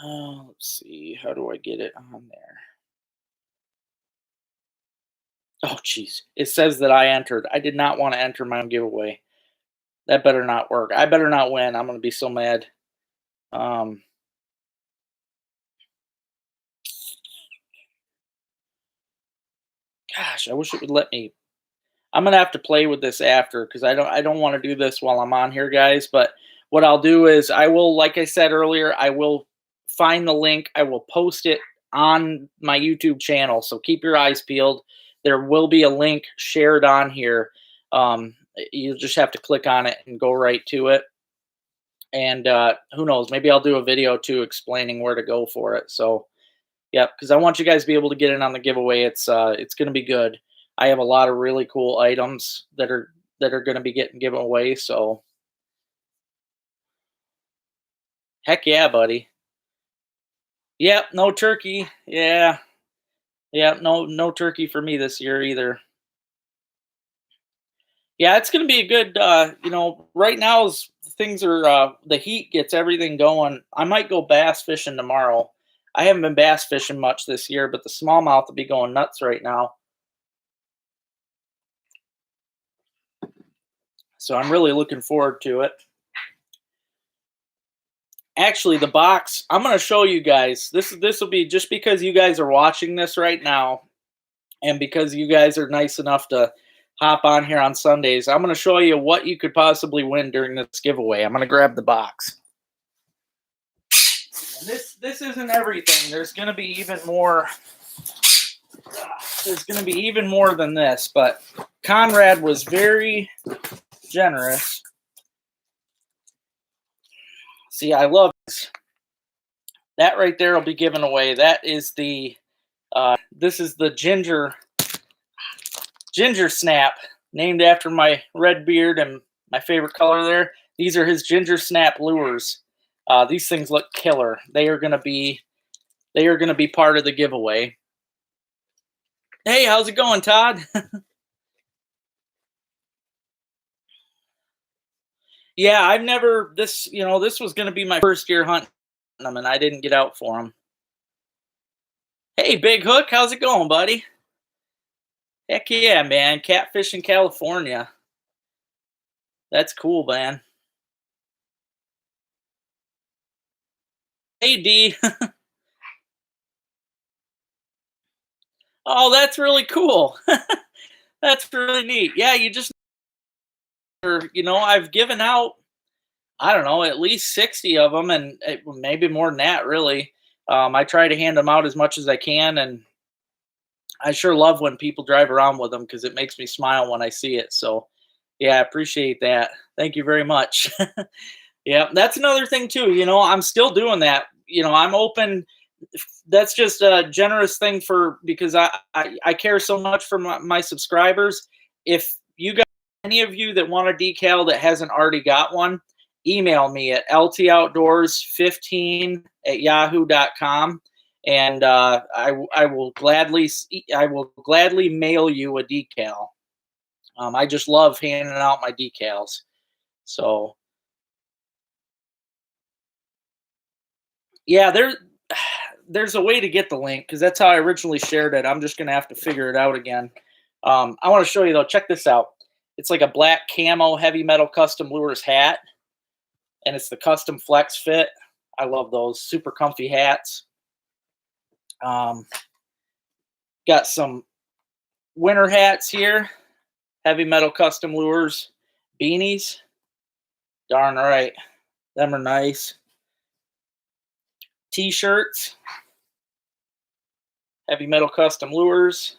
Let's see. How do I get it on there? Oh, jeez. It says that I entered. I did not want to enter my own giveaway. That better not work. I better not win. I'm gonna be so mad. Um, Gosh, I wish it would let me. I'm gonna have to play with this after because I don't want to do this while I'm on here, guys. But what I'll do is I will, like I said earlier, I will find the link. I will post it on my YouTube channel. So keep your eyes peeled. There will be a link shared on here. You'll just have to click on it and go right to it. And who knows? Maybe I'll do a video too explaining where to go for it. So, yeah, because I want you guys to be able to get in on the giveaway. It's going to be good. I have a lot of really cool items that are going to be getting given away. So, heck yeah, buddy. Yep, no turkey. Yeah, yeah, no turkey for me this year either. Yeah, it's going to be a good. Right now is things are the heat gets everything going. I might go bass fishing tomorrow. I haven't been bass fishing much this year, but the smallmouth will be going nuts right now. So I'm really looking forward to it. Actually, the box, I'm going to show you guys. This will be just because you guys are watching this right now and because you guys are nice enough to hop on here on Sundays. I'm going to show you what you could possibly win during this giveaway. I'm going to grab the box. And this isn't everything. There's going to be even more. There's going to be even more than this, but Conrad was very generous. See, I love this. That right there will be given away. That is the this is the ginger snap, named after my red beard and my favorite color there. These are his ginger snap lures. These things look killer. They are gonna be part of the giveaway. Hey, how's it going, Todd? Yeah, I've never this was gonna be my first year hunting them, and I didn't get out for them. Hey, Big Hook, how's it going, buddy? Heck yeah, man. Catfish in California. That's cool, man. Hey, D. Oh, that's really cool. That's really neat. Yeah, I've given out, I don't know, at least 60 of them, and maybe more than that, really. I try to hand them out as much as I can, and I sure love when people drive around with them because it makes me smile when I see it. So, yeah, I appreciate that. Thank you very much. Yeah, that's another thing too. I'm still doing that. I'm open. That's just a generous thing because I care so much for my subscribers. If you got any of you that want a decal that hasn't already got one, email me at ltoutdoors15@yahoo.com, and I will gladly mail you a decal. I just love handing out my decals. So yeah, there's a way to get the link because that's how I originally shared it. I'm just gonna have to figure it out again. I want to show you though. Check this out. It's like a black camo heavy metal custom lures hat, and it's the custom flex fit. I love those super comfy hats. Got some winter hats here, heavy metal custom lures, beanies. Darn right, them are nice. T-shirts, heavy metal custom lures.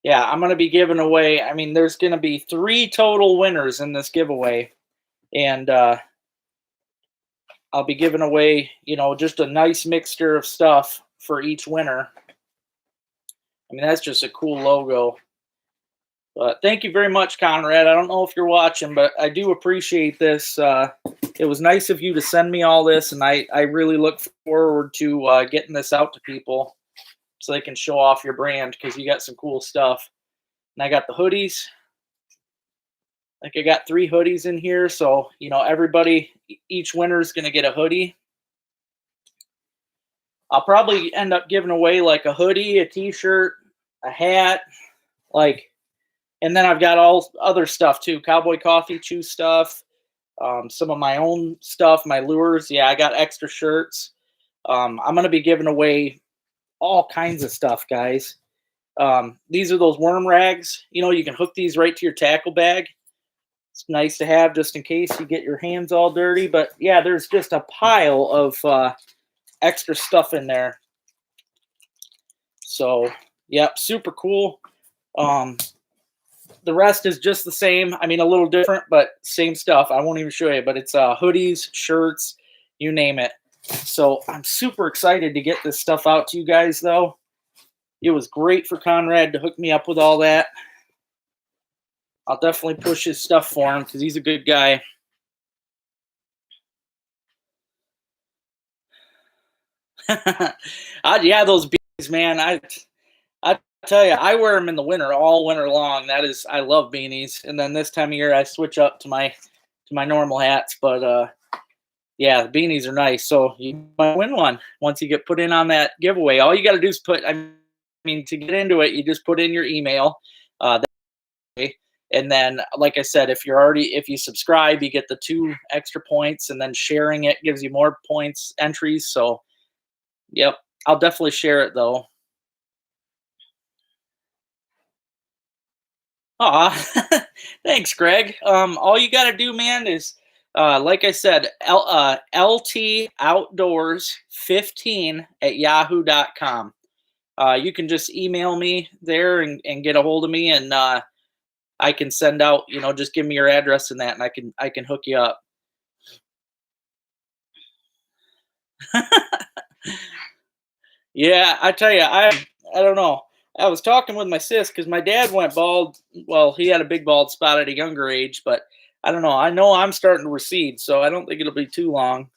Yeah, I'm going to be giving away, there's going to be 3 total winners in this giveaway. And I'll be giving away, just a nice mixture of stuff for each winner. That's just a cool logo. But thank you very much, Conrad. I don't know if you're watching, but I do appreciate this. It was nice of you to send me all this, and I really look forward to getting this out to people so they can show off your brand because you got some cool stuff. And I got the hoodies. I got 3 hoodies in here, so everybody, each winner is going to get a hoodie. I'll probably end up giving away like a hoodie, a T-shirt, a hat, and then I've got all other stuff too: Cowboy Coffee Chew stuff, some of my own stuff, my lures. Yeah, I got extra shirts. I'm going to be giving away all kinds of stuff, guys. These are those worm rags. You can hook these right to your tackle bag. It's nice to have just in case you get your hands all dirty. But yeah, there's just a pile of extra stuff in there. So, yep, super cool. Um, the rest is just the same. I mean, a little different, but same stuff. I won't even show you, but it's hoodies, shirts, you name it. So I'm super excited to get this stuff out to you guys, though. It was great for Conrad to hook me up with all that. I'll definitely push his stuff for him because he's a good guy. Yeah, those beanies, man. I tell you, I wear them in the winter, all winter long. I love beanies. And then this time of year, I switch up to my normal hats. But yeah, the beanies are nice. So you might win one once you get put in on that giveaway. All you got to do is I mean, to get into it, you just put in your email. And then, like I said, if you subscribe, you get the 2 extra points, and then sharing it gives you more points entries. So, yep, I'll definitely share it though. Aw, thanks, Greg. All you got to do, man, is like I said, LT Outdoors 15 at yahoo.com. You can just email me there and get a hold of me, and I can send out, just give me your address and that, and I can hook you up. Yeah, I tell you, I don't know. I was talking with my sis because my dad went bald. Well, he had a big bald spot at a younger age, but I don't know. I know I'm starting to recede, so I don't think it'll be too long.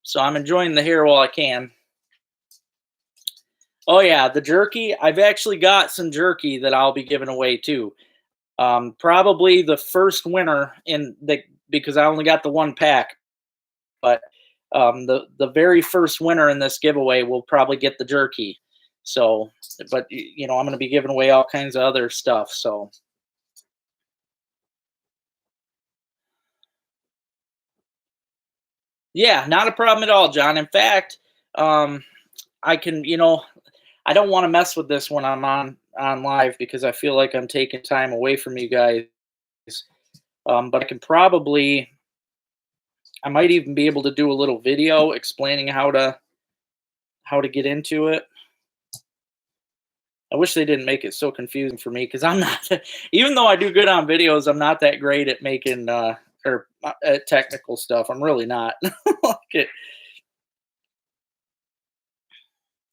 So I'm enjoying the hair while I can. Oh yeah, the jerky. I've actually got some jerky that I'll be giving away too. Probably the first winner because I only got the 1 pack, but the very first winner in this giveaway will probably get the jerky. So, but I'm going to be giving away all kinds of other stuff. So, yeah, not a problem at all, John. In fact, um, I can, I don't want to mess with this when I'm on live because I feel like I'm taking time away from you guys. But I might even be able to do a little video explaining how to get into it. I wish they didn't make it so confusing for me because I'm not, even though I do good on videos, I'm not that great at making or technical stuff. I'm really not. Okay.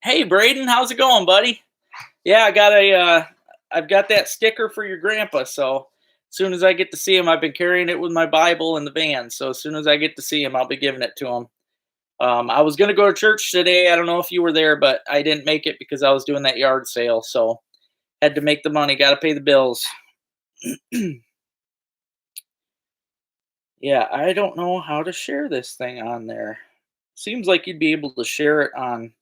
Hey, Braden, how's it going, buddy? Yeah, I've got that sticker for your grandpa. So as soon as I get to see him, I've been carrying it with my Bible in the van. So as soon as I get to see him, I'll be giving it to him. I was gonna go to church today. I don't know if you were there, but I didn't make it because I was doing that yard sale. So had to make the money. Got to pay the bills. Yeah, I don't know how to share this thing on there. Seems like you'd be able to share it on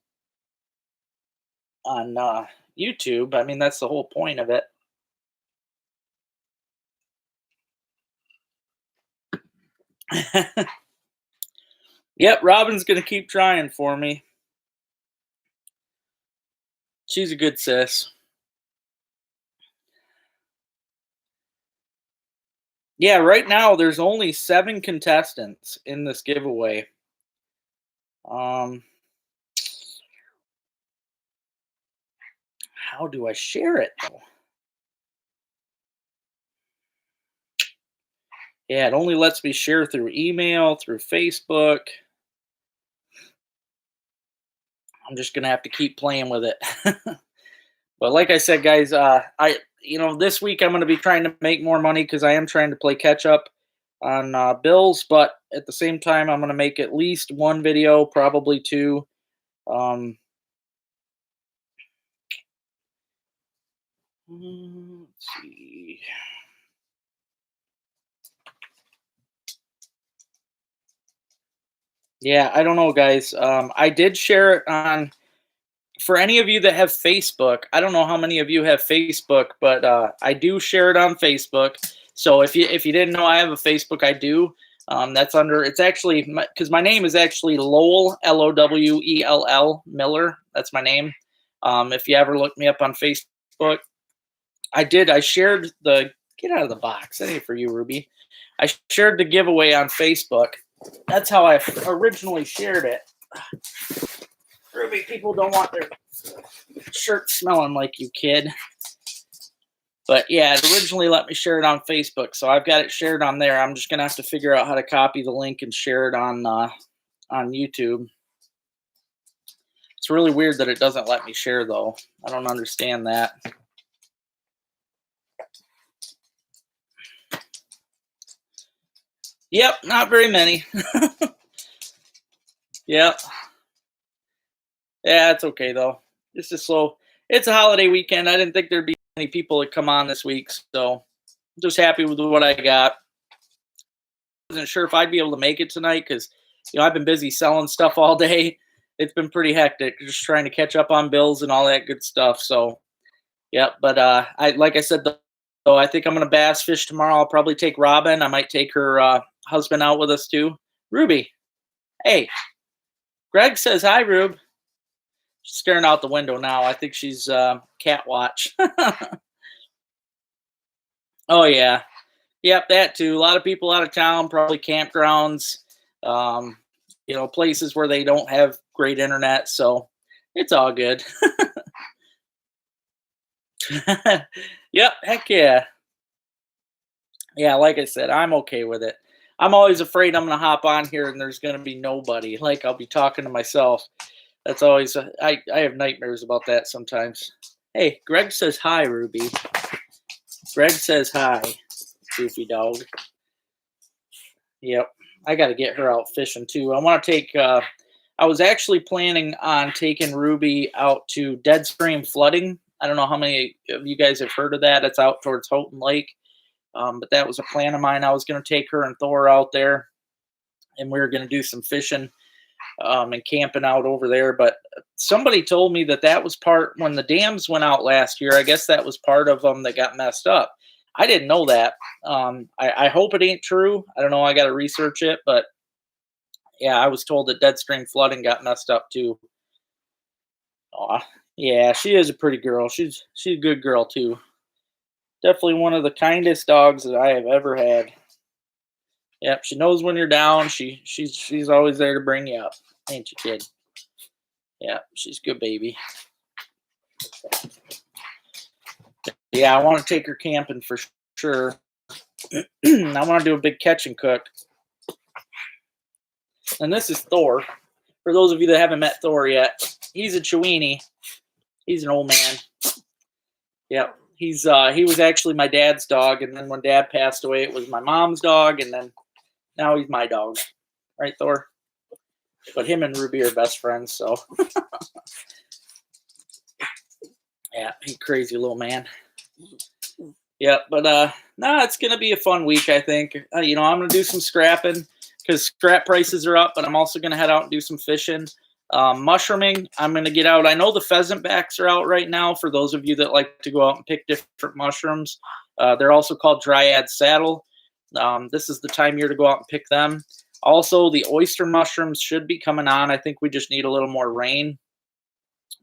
YouTube. I mean, that's the whole point of it. Yep, Robin's gonna keep trying for me. She's a good sis. Yeah, right now there's only 7 contestants in this giveaway. Um, how do I share it though? Yeah, it only lets me share through email, through Facebook. I'm just gonna have to keep playing with it. But like I said, guys, this week I'm gonna be trying to make more money because I am trying to play catch up on bills. But at the same time, I'm gonna make at least 1 video, probably 2. Um, let's see. Yeah, I don't know, guys. I did share it on for any of you that have Facebook. I don't know how many of you have Facebook, but I do share it on Facebook. So if you didn't know I have a Facebook, I do. That's under. It's actually because my name is actually Lowell, Lowell Miller. That's my name. If you ever look me up on Facebook, I did. I shared the get out of the box. That ain't for you, Ruby. I shared the giveaway on Facebook. That's how I originally shared it. Ruby, people don't want their shirt smelling like you, kid. But yeah, it originally let me share it on Facebook, so I've got it shared on there. I'm just gonna have to figure out how to copy the link and share it on YouTube. It's really weird that it doesn't let me share, though. I don't understand that. Yep, not very many. Yep. Yeah, it's okay though. It's just slow. It's a holiday weekend. I didn't think there'd be many people that come on this week, so I'm just happy with what I got. Wasn't sure if I'd be able to make it tonight because I've been busy selling stuff all day. It's been pretty hectic, just trying to catch up on bills and all that good stuff. So, yeah. But like I said, though, I think I'm gonna bass fish tomorrow. I'll probably take Robin. I might take her husband out with us too. Ruby, hey, Greg says hi, Rube. She's staring out the window now. I think she's cat watch. Oh yeah, yep, that too. A lot of people out of town, probably campgrounds, places where they don't have great internet. So it's all good. Yep, heck yeah. Yeah, like I said, I'm okay with it. I'm always afraid I'm gonna hop on here and there's gonna be nobody. Like I'll be talking to myself. That's always I have nightmares about that sometimes. Hey, Greg says hi, Ruby. Greg says hi, goofy dog. Yep, I got to get her out fishing too. I want to take. I was actually planning on taking Ruby out to Dead Stream Flooding. I don't know how many of you guys have heard of that. It's out towards Houghton Lake, but that was a plan of mine. I was going to take her and Thor out there, and we were going to do some fishing and camping out over there. But somebody told me that was part when the dams went out last year. I guess that was part of them that got messed up. I didn't know that. I hope it ain't true. I don't know. I got to research it. But yeah, I was told that Dead Stream Flooding got messed up too. Aw, yeah, she is a pretty girl. She's a good girl too. Definitely one of the kindest dogs that I have ever had. Yep, she knows when you're down. She's always there to bring you up, ain't you, kid? Yeah, she's a good baby. Yeah, I want to take her camping for sure. I want to do a big catch and cook. And this is Thor. For those of you that haven't met Thor yet, he's a Chiweenie. He's an old man. Yep. He was actually my dad's dog, and then when Dad passed away, it was my mom's dog, and then now he's my dog. Right, Thor? But him and Ruby are best friends, so. Yeah, he crazy little man. Yeah, but no, it's gonna be a fun week. I think. I'm gonna do some scrapping because scrap prices are up, but I'm also gonna head out and do some fishing. Mushrooming, I'm gonna get out. I know the pheasant backs are out right now. For those of you that like to go out and pick different mushrooms, they're also called Dryad Saddle. This is the time of year to go out and pick them. Also, the oyster mushrooms should be coming on. I think we just need a little more rain.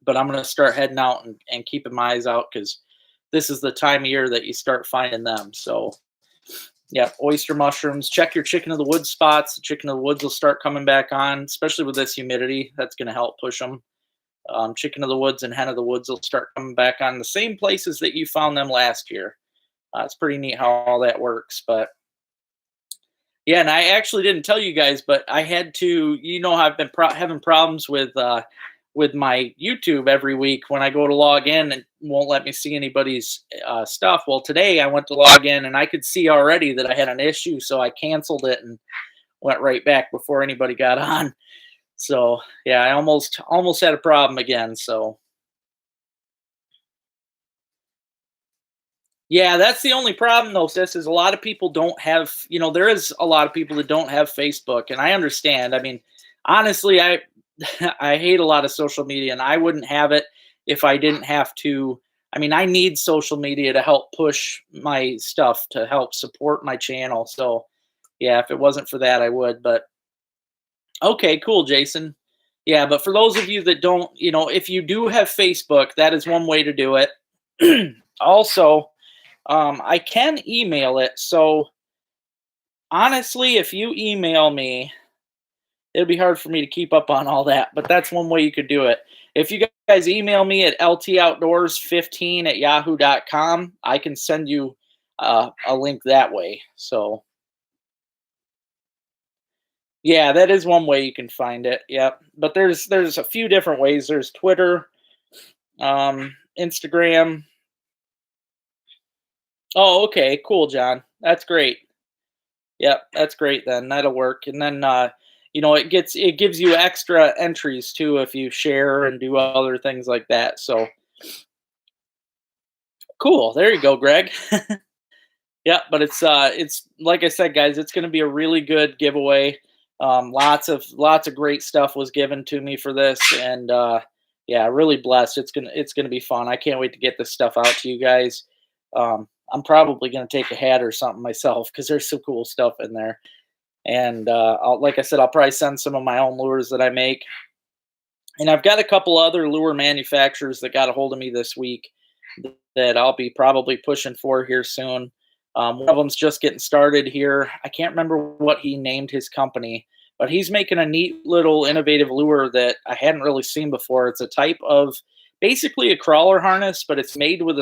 But I'm going to start heading out and keeping my eyes out because this is the time of year that you start finding them. So, yeah, oyster mushrooms. Check your chicken of the woods spots. The chicken of the woods will start coming back on, especially with this humidity. That's going to help push them. Chicken of the woods and hen of the woods will start coming back on the same places that you found them last year. It's pretty neat how all that works. But, yeah, and I actually didn't tell you guys, but I had to, I've been having problems with my YouTube every week when I go to log in and won't let me see anybody's stuff. Well, today I went to log in and I could see already that I had an issue, so I canceled it and went right back before anybody got on. So yeah, I almost had a problem again. So yeah, that's the only problem though, sis, is a lot of people don't have, there is a lot of people that don't have Facebook, and I understand. I mean, honestly, I hate a lot of social media, and I wouldn't have it if I didn't have to. I mean, I need social media to help push my stuff, to help support my channel. So yeah, if it wasn't for that, I would. But okay, cool, Jason. Yeah, but for those of you that don't, if you do have Facebook, that is one way to do it. Also, I can email it. So honestly, if you email me, it'd be hard for me to keep up on all that, but that's one way you could do it. If you guys email me at ltoutdoors15@yahoo.com, I can send you a link that way. So yeah, that is one way you can find it. Yep. But there's a few different ways. There's Twitter, Instagram. Oh, okay, cool, John. That's great. Yep, that's great then. That'll work. And then it gives you extra entries too if you share and do other things like that. So cool. There you go, Greg. Yeah, but it's like I said, guys, it's gonna be a really good giveaway. Lots of great stuff was given to me for this, and yeah, really blessed. It's gonna be fun. I can't wait to get this stuff out to you guys. I'm probably gonna take a hat or something myself because there's some cool stuff in there. And like I said, I'll probably send some of my own lures that I make. And I've got a couple other lure manufacturers that got a hold of me this week that I'll be probably pushing for here soon. One of them's just getting started here. I can't remember what he named his company, but he's making a neat little innovative lure that I hadn't really seen before. It's a type of basically a crawler harness, but it's made with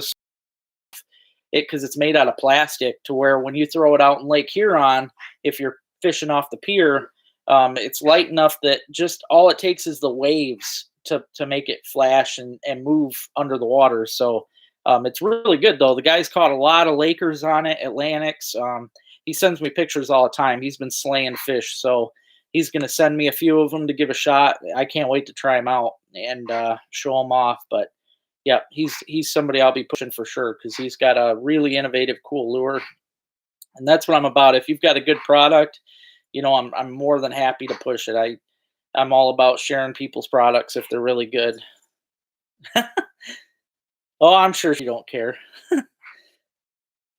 because it's made out of plastic to where when you throw it out in Lake Huron, if you're fishing off the pier, it's light enough that just all it takes is the waves to make it flash and move under the water. So it's really good though. The guy's caught a lot of Lakers on it, Atlantics. He sends me pictures all the time. He's been slaying fish, so he's going to send me a few of them to give a shot. I can't wait to try them out and show them off. But yeah, he's somebody I'll be pushing for sure because he's got a really innovative, cool lure, and that's what I'm about. If you've got a good product, I'm more than happy to push it. I'm all about sharing people's products if they're really good. Oh, I'm sure she don't care.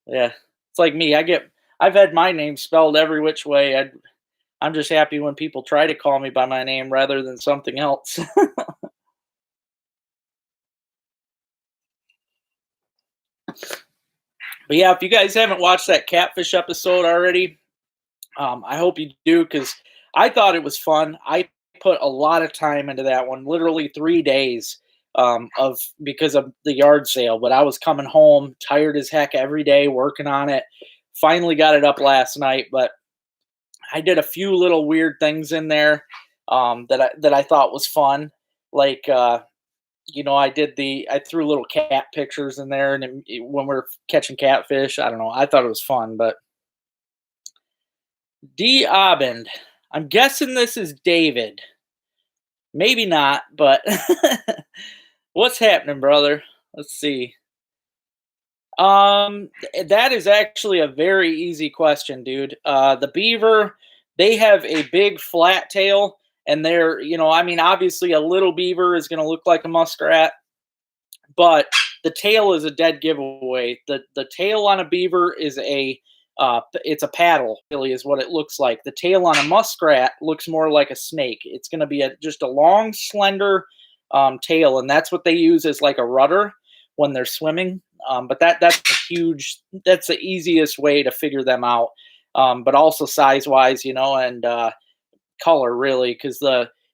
Yeah, it's like me. I've had my name spelled every which way. I'm just happy when people try to call me by my name rather than something else. But yeah, if you guys haven't watched that catfish episode already, I hope you do because I thought it was fun. I put a lot of time into that one, literally 3 days of because of the yard sale. But I was coming home tired as heck every day working on it. Finally got it up last night, but I did a few little weird things in there that I thought was fun, like I threw little cat pictures in there, and when we're catching catfish, I don't know. I thought it was fun, but D. Abend. I'm guessing this is David. Maybe not, but what's happening, brother? Let's see. That is actually a very easy question, dude. The beaver, they have a big flat tail, and obviously a little beaver is going to look like a muskrat, but the tail is a dead giveaway. The tail on a beaver is it's a paddle, really, is what it looks like. The tail on a muskrat looks more like a snake. It's going to be just a long, slender tail, and that's what they use as like a rudder when they're swimming. But that's the easiest way to figure them out. But also size-wise, and color, really, because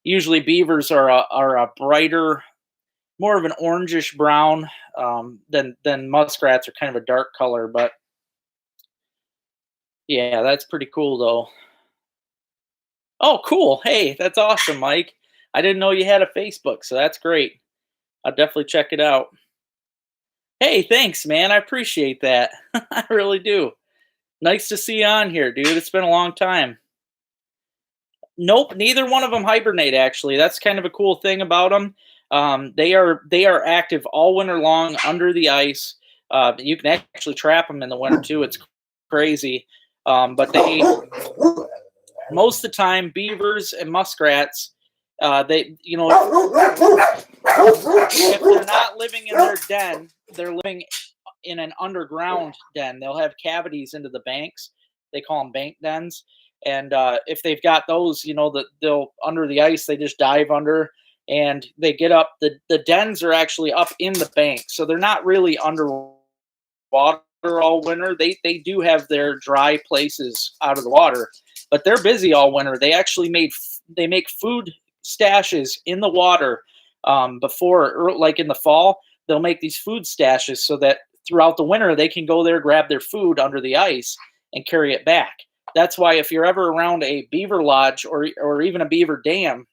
usually beavers are a brighter, more of an orangish brown than muskrats are kind of a dark color. But yeah, that's pretty cool though. Oh, cool. Hey, that's awesome, Mike. I didn't know you had a Facebook, so that's great. I'll definitely check it out. Hey, thanks, man. I appreciate that. I really do. Nice to see you on here, dude. It's been a long time. Nope, neither one of them hibernate. Actually, that's kind of a cool thing about them. They are active all winter long under the ice. You can actually trap them in the winter too. It's crazy, but most of the time, beavers and muskrats, if they're not living in their den, they're living in an underground den. They'll have cavities into the banks. They call them bank dens. And if they've got those, that they'll under the ice, they just dive under and they get up. The dens are actually up in the bank, so they're not really underwater all winter. They do have their dry places out of the water, but they're busy all winter. They actually made they make food stashes in the water before, like in the fall. They'll make these food stashes so that throughout the winter they can go there, grab their food under the ice, and carry it back. That's why if you're ever around a beaver lodge or even a beaver dam,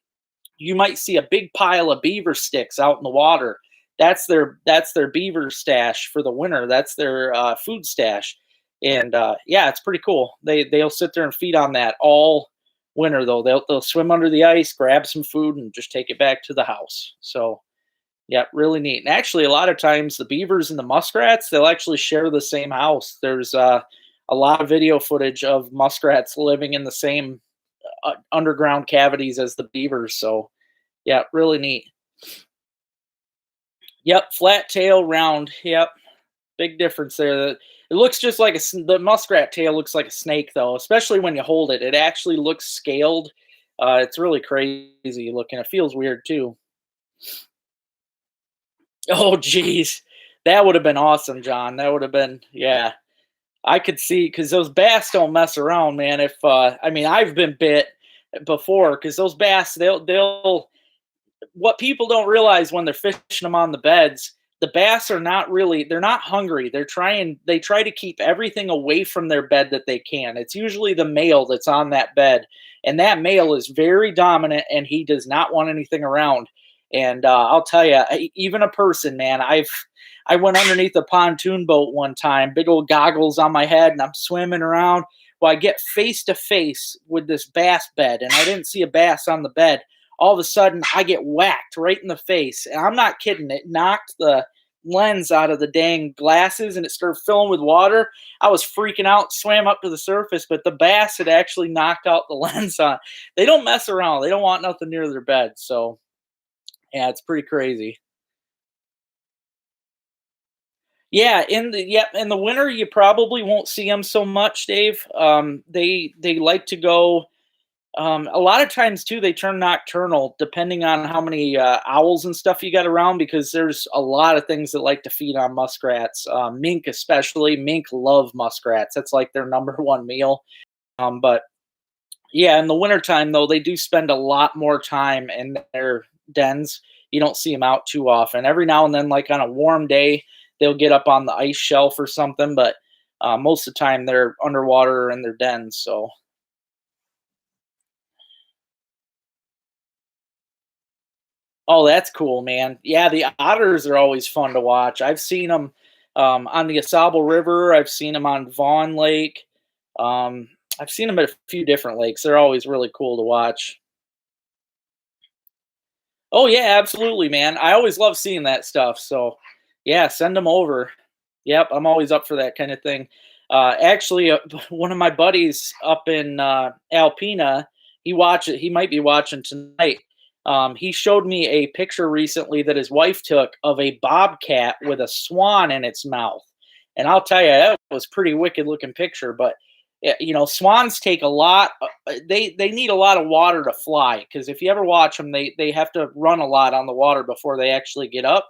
you might see a big pile of beaver sticks out in the water. That's their beaver stash for the winter. That's their food stash, and yeah, it's pretty cool. They'll sit there and feed on that all winter though. They'll swim under the ice, grab some food, and just take it back to the house. So yeah, really neat. And actually, a lot of times the beavers and the muskrats, they'll actually share the same house. There's a lot of video footage of muskrats living in the same underground cavities as the beavers. So yeah, really neat. Yep, flat tail, round. Yep, big difference there. It looks just like the muskrat tail looks like a snake though, especially when you hold it. It actually looks scaled. It's really crazy looking. It feels weird too. Oh, geez. That would have been awesome, John. That would have been, yeah. I could see because those bass don't mess around, man. If I mean, I've been bit before because those bass, they'll what people don't realize when they're fishing them on the beds, the bass are not really, they're not hungry. They try to keep everything away from their bed that they can. It's usually the male that's on that bed, and that male is very dominant, and he does not want anything around. And I'll tell you, even a person, man, I went underneath a pontoon boat one time, big old goggles on my head, and I'm swimming around. Well, I get face to face with this bass bed, and I didn't see a bass on the bed. All of a sudden, I get whacked right in the face. And I'm not kidding. It knocked the lens out of the dang glasses and it started filling with water. I was freaking out, swam up to the surface, but the bass had actually knocked out the lens on. They don't mess around. They don't want nothing near their bed. So, yeah, it's pretty crazy. Yeah, in the winter you probably won't see them so much, Dave. They like to go. A lot of times too, they turn nocturnal depending on how many owls and stuff you got around because there's a lot of things that like to feed on muskrats. Mink especially. Mink love muskrats. That's like their number one meal. But yeah, in the wintertime though, they do spend a lot more time in their dens. You don't see them out too often. Every now and then, like on a warm day, they'll get up on the ice shelf or something. But most of the time, they're underwater or in their dens. So. Oh, that's cool, man. Yeah, the otters are always fun to watch. I've seen them on the Asable River. I've seen them on Vaughn Lake. Um, I've seen them at a few different lakes. They're always really cool to watch. Oh yeah, absolutely, man. I always love seeing that stuff. So yeah, send them over. Yep, I'm always up for that kind of thing. Actually, one of my buddies up in Alpena, he might be watching tonight. He showed me a picture recently that his wife took of a bobcat with a swan in its mouth, and I'll tell you that was pretty wicked looking picture. But swans take a lot. They need a lot of water to fly because if you ever watch them, they have to run a lot on the water before they actually get up.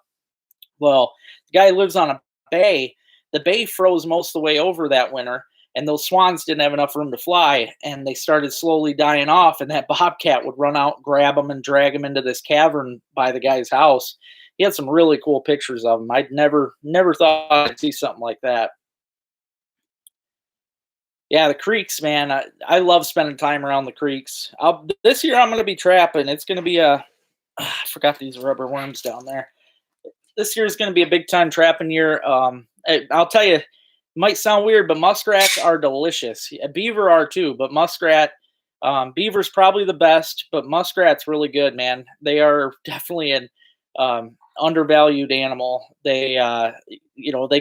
Well, the guy lives on a bay. The bay froze most of the way over that winter, and those swans didn't have enough room to fly, and they started slowly dying off. And that bobcat would run out, grab them, and drag them into this cavern by the guy's house. He had some really cool pictures of them. I'd never thought I'd see something like that. Yeah, the creeks, man. I love spending time around the creeks. This year I'm going to be trapping. It's going to be a. I forgot these rubber worms down there. This year is going to be a big time trapping year. I'll tell you, it might sound weird, but muskrats are delicious. Beaver are too, but beaver's probably the best, but muskrat's really good, man. They are definitely an undervalued animal. They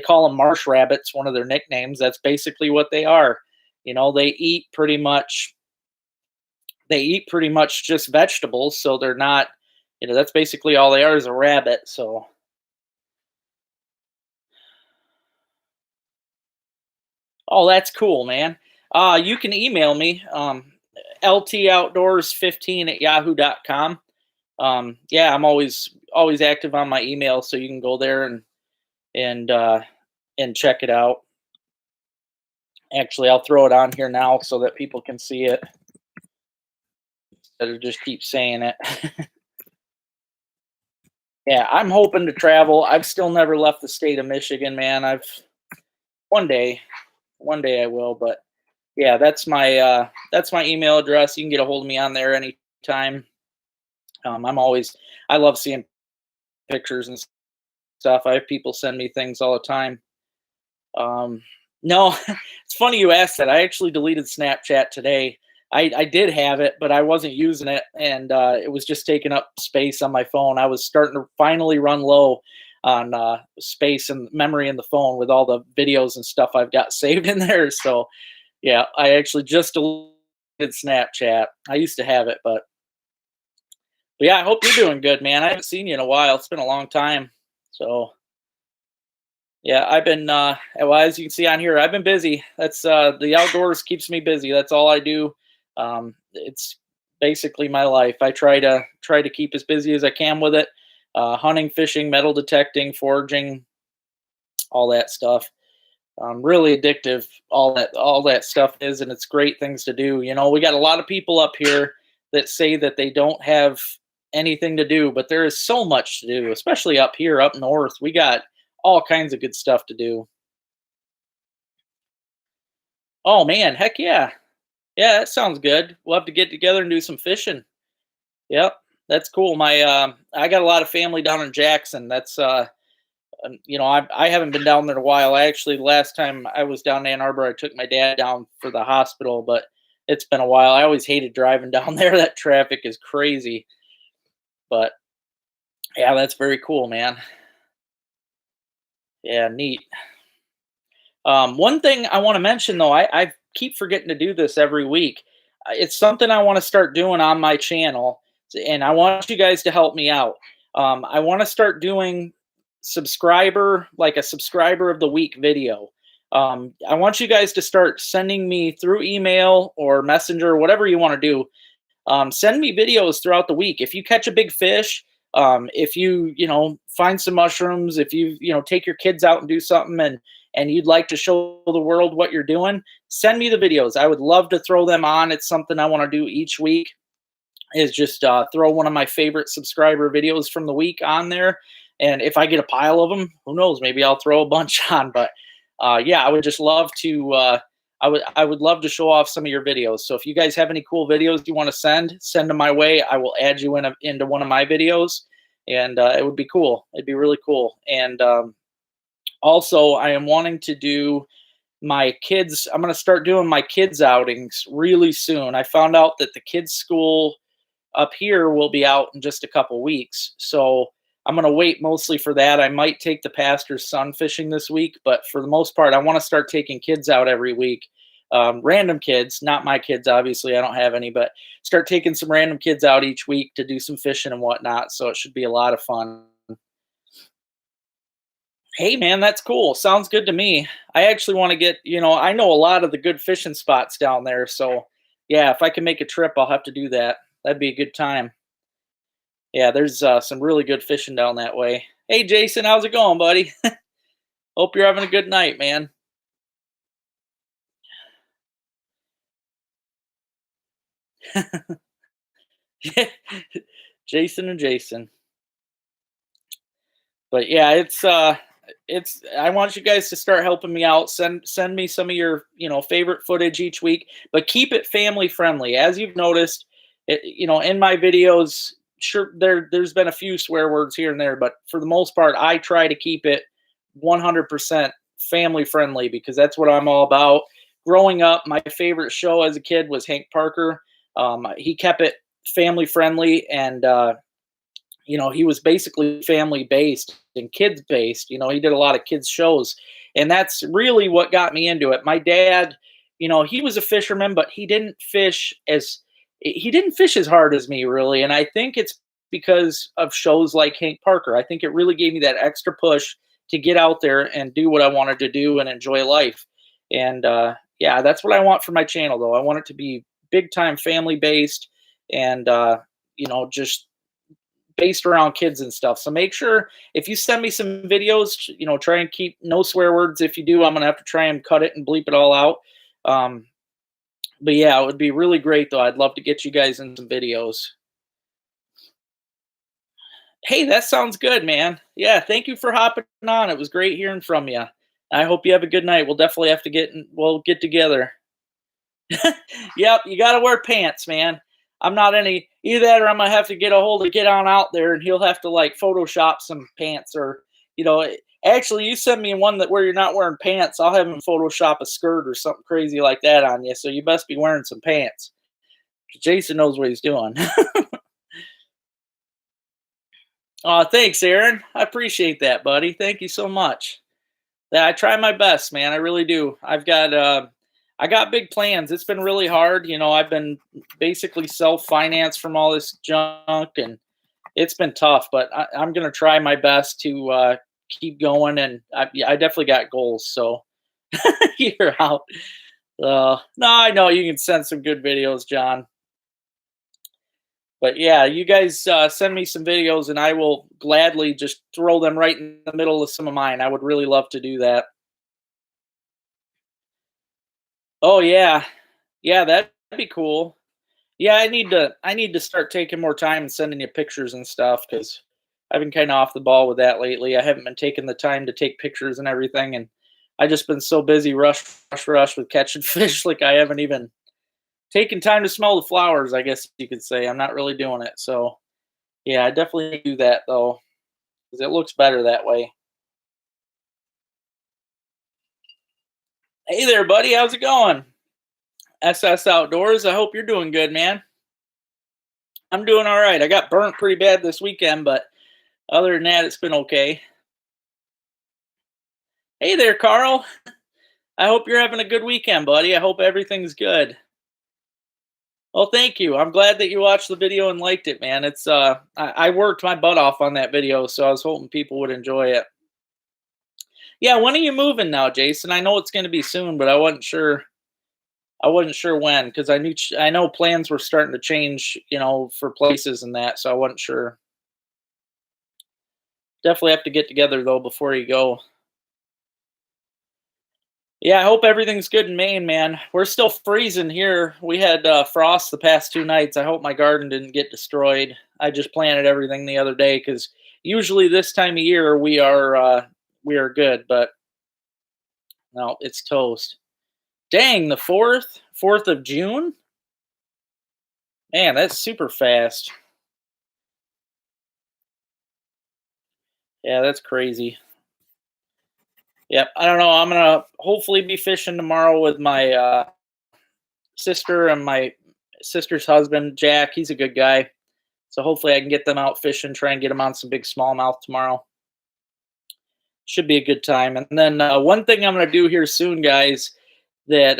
call them marsh rabbits, one of their nicknames. That's basically what they are. They eat pretty much. They eat pretty much just vegetables, so they're not. That's basically all they are is a rabbit. So. Oh, that's cool, man. You can email me, ltoutdoors15 at yahoo.com. Yeah, I'm always active on my email, so you can go there and uh, and check it out. Actually, I'll throw it on here now so that people can see it. to just keep saying it. Yeah, I'm hoping to travel. I've still never left the state of Michigan, man. I've one day, one day I will, but yeah, that's my email address. You can get a hold of me on there anytime. I'm always I love seeing pictures and stuff. I have people send me things all the time. Um, no, it's funny you asked that. I actually deleted Snapchat today. I did have it, but I wasn't using it, and it was just taking up space on my phone. I was starting to finally run low on space and memory in the phone with all the videos and stuff I've got saved in there. So yeah, I actually just deleted Snapchat. I used to have it, but yeah, I hope you're doing good, man. I haven't seen you in a while. It's been a long time. So yeah, I've been well, as you can see on here, I've been busy. That's the outdoors keeps me busy. That's all I do. It's basically my life. I try to keep as busy as I can with it. Hunting, fishing, metal detecting, foraging, all that stuff. Really addictive. All that stuff is, and it's great things to do. You know, we got a lot of people up here that say that they don't have anything to do, but there is so much to do, especially up here, up north. We got all kinds of good stuff to do. Oh man, heck yeah. Yeah, that sounds good. We'll have to get together and do some fishing. Yep, that's cool. I got a lot of family down in Jackson. That's I haven't been down there in a while. I actually last time I was down in Ann Arbor, I took my dad down for the hospital, but it's been a while. I always hated driving down there. That traffic is crazy. But yeah, that's very cool, man. Yeah, neat. One thing I want to mention though, I keep forgetting to do this every week. It's something I want to start doing on my channel, and I want you guys to help me out. I want to start doing like a subscriber of the week video. I want you guys to start sending me through email or messenger, whatever you want to do. Send me videos throughout the week. If you catch a big fish, if you find some mushrooms, if you take your kids out and do something and you'd like to show the world what you're doing, send me the videos. I would love to throw them on. It's something I want to do each week is just throw one of my favorite subscriber videos from the week on there. And if I get a pile of them, who knows? Maybe I'll throw a bunch on. But yeah, I would just love to. I would love to show off some of your videos. So if you guys have any cool videos you want to send them my way. I will add you into one of my videos, and it would be cool. It'd be really cool. And also, I am wanting to do my kids. I'm going to start doing my kids outings really soon. I found out that the kids' school up here will be out in just a couple weeks. So I'm going to wait mostly for that. I might take the pastor's son fishing this week, but for the most part, I want to start taking kids out every week. Random kids, not my kids, obviously. I don't have any, but start taking some random kids out each week to do some fishing and whatnot. So it should be a lot of fun. Hey, man, that's cool. Sounds good to me. I actually want to I know a lot of the good fishing spots down there. So yeah, if I can make a trip, I'll have to do that. That'd be a good time. Yeah, there's some really good fishing down that way. Hey, Jason, how's it going, buddy? Hope you're having a good night, man. Jason and Jason. But yeah, it's I want you guys to start helping me out. Send me some of your, favorite footage each week, but keep it family friendly. As you've noticed, in my videos, sure there's been a few swear words here and there, but for the most part, I try to keep it 100% family friendly because that's what I'm all about. Growing up, my favorite show as a kid was Hank Parker. He kept it family friendly, and he was basically family based and kids based. He did a lot of kids shows, and that's really what got me into it. My dad, he was a fisherman, but he didn't fish as hard as me really, and I think it's because of shows like Hank Parker. I think it really gave me that extra push to get out there and do what I wanted to do and enjoy life. And yeah, that's what I want for my channel, though. I want it to be big time family based, and just based around kids and stuff. So make sure if you send me some videos, try and keep no swear words. If you do, I'm gonna have to try and cut it and bleep it all out. Um, But yeah, it would be really great though. I'd love to get you guys in some videos. Hey, that sounds good, man. Yeah, thank you for hopping on. It was great hearing from you. I hope you have a good night. We'll definitely have to we'll get together. Yep, you got to wear pants, man. I'm not any either that, or I'm gonna have to get a hold of get on out there, and he'll have to like Photoshop some pants, or you know, actually, you send me one that where you're not wearing pants. I'll have him Photoshop a skirt or something crazy like that on you. So you best be wearing some pants. Jason knows what he's doing. Thanks, Aaron. I appreciate that, buddy. Thank you so much. Yeah, I try my best, man. I really do. I got big plans. It's been really hard. You know, I've been basically self-financed from all this junk, and it's been tough. But I'm gonna try my best to keep going, and I definitely got goals. So you're out. No, I know you can send some good videos, John. But yeah, you guys send me some videos, and I will gladly just throw them right in the middle of some of mine. I would really love to do that. Oh yeah, yeah, that'd be cool. Yeah, I need to start taking more time and sending you pictures and stuff because I've been kind of off the ball with that lately. I haven't been taking the time to take pictures and everything, and I just been so busy, rush with catching fish. Like I haven't even taken time to smell the flowers. I guess you could say I'm not really doing it. So yeah, I definitely do that though because it looks better that way. Hey there, buddy. How's it going? SS Outdoors. I hope you're doing good, man. I'm doing all right. I got burnt pretty bad this weekend, but other than that, it's been okay. Hey there, Carl. I hope you're having a good weekend, buddy. I hope everything's good. Well, thank you. I'm glad that you watched the video and liked it, man. I worked my butt off on that video, so I was hoping people would enjoy it. Yeah, when are you moving now, Jason? I know it's going to be soon, but I wasn't sure. I wasn't sure when because I know plans were starting to change, you know, for places and that, so I wasn't sure. Definitely have to get together though before you go. Yeah, I hope everything's good in Maine, man. We're still freezing here. We had frost the past 2 nights. I hope my garden didn't get destroyed. I just planted everything the other day because usually this time of year we are good, but no, it's toast. Dang, the fourth of June. Man, that's super fast. Yeah, that's crazy. Yep. I don't know. I'm gonna hopefully be fishing tomorrow with my sister and my sister's husband, Jack. He's a good guy. So hopefully I can get them out fishing, try and get them on some big smallmouth tomorrow. Should be a good time. And then one thing I'm going to do here soon, guys, that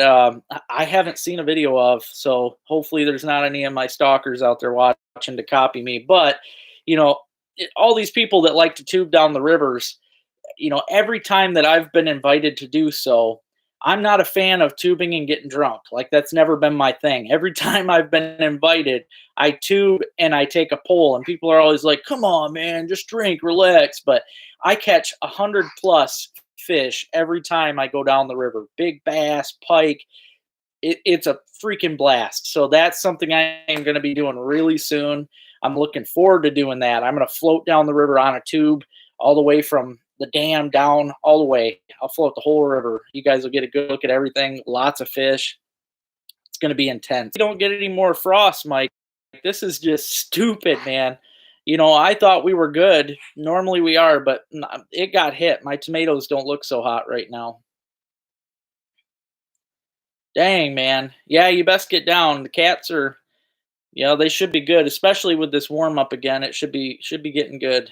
I haven't seen a video of. So hopefully there's not any of my stalkers out there watching to copy me. But, you know, all these people that like to tube down the rivers, you know, every time that I've been invited to do so, I'm not a fan of tubing and getting drunk. Like that's never been my thing. Every time I've been invited, I tube and I take a pull, and people are always like, "Come on, man, just drink, relax." But I catch 100+ fish every time I go down the river. Big bass, pike. It's a freaking blast. So that's something I am going to be doing really soon. I'm looking forward to doing that. I'm going to float down the river on a tube all the way from the dam down all the way. I'll float the whole river. You guys will get a good look at everything. Lots of fish. It's going to be intense. You don't get any more frost, Mike. This is just stupid, man. You know, I thought we were good. Normally we are, but it got hit. My tomatoes don't look so hot right now. Dang, man. Yeah, you best get down. The cats are, you know, they should be good, especially with this warm up again. It should be getting good.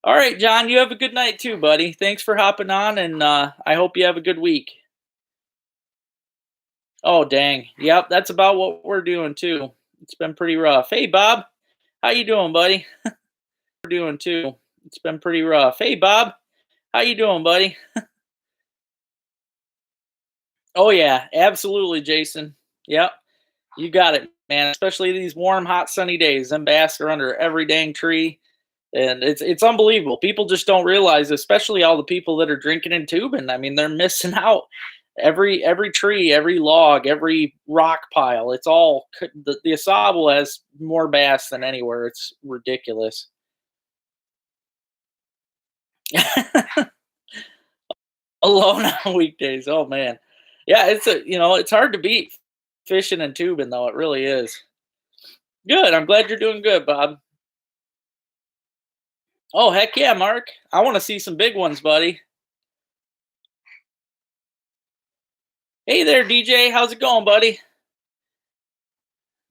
All right, John, you have a good night too, buddy. Thanks for hopping on, and I hope you have a good week. Oh, dang. Yep, that's about what we're doing too. It's been pretty rough. Hey, Bob, how you doing, buddy? We're doing too. It's been pretty rough. Hey, Bob, how you doing, buddy? Oh yeah, absolutely, Jason. Yep, you got it, man. Especially these warm, hot, sunny days. Them bass are under every dang tree, and it's unbelievable. People just don't realize, especially all the people that are drinking and tubing. I mean, they're missing out. Every tree, every log, every rock pile, it's all the Asable has more bass than anywhere. It's ridiculous. Alone on weekdays. Oh man. Yeah, it's hard to beat fishing and tubing though. It really is. Good. I'm glad you're doing good, Bob. Oh heck yeah, Mark. I want to see some big ones, buddy. Hey there, DJ. How's it going, buddy?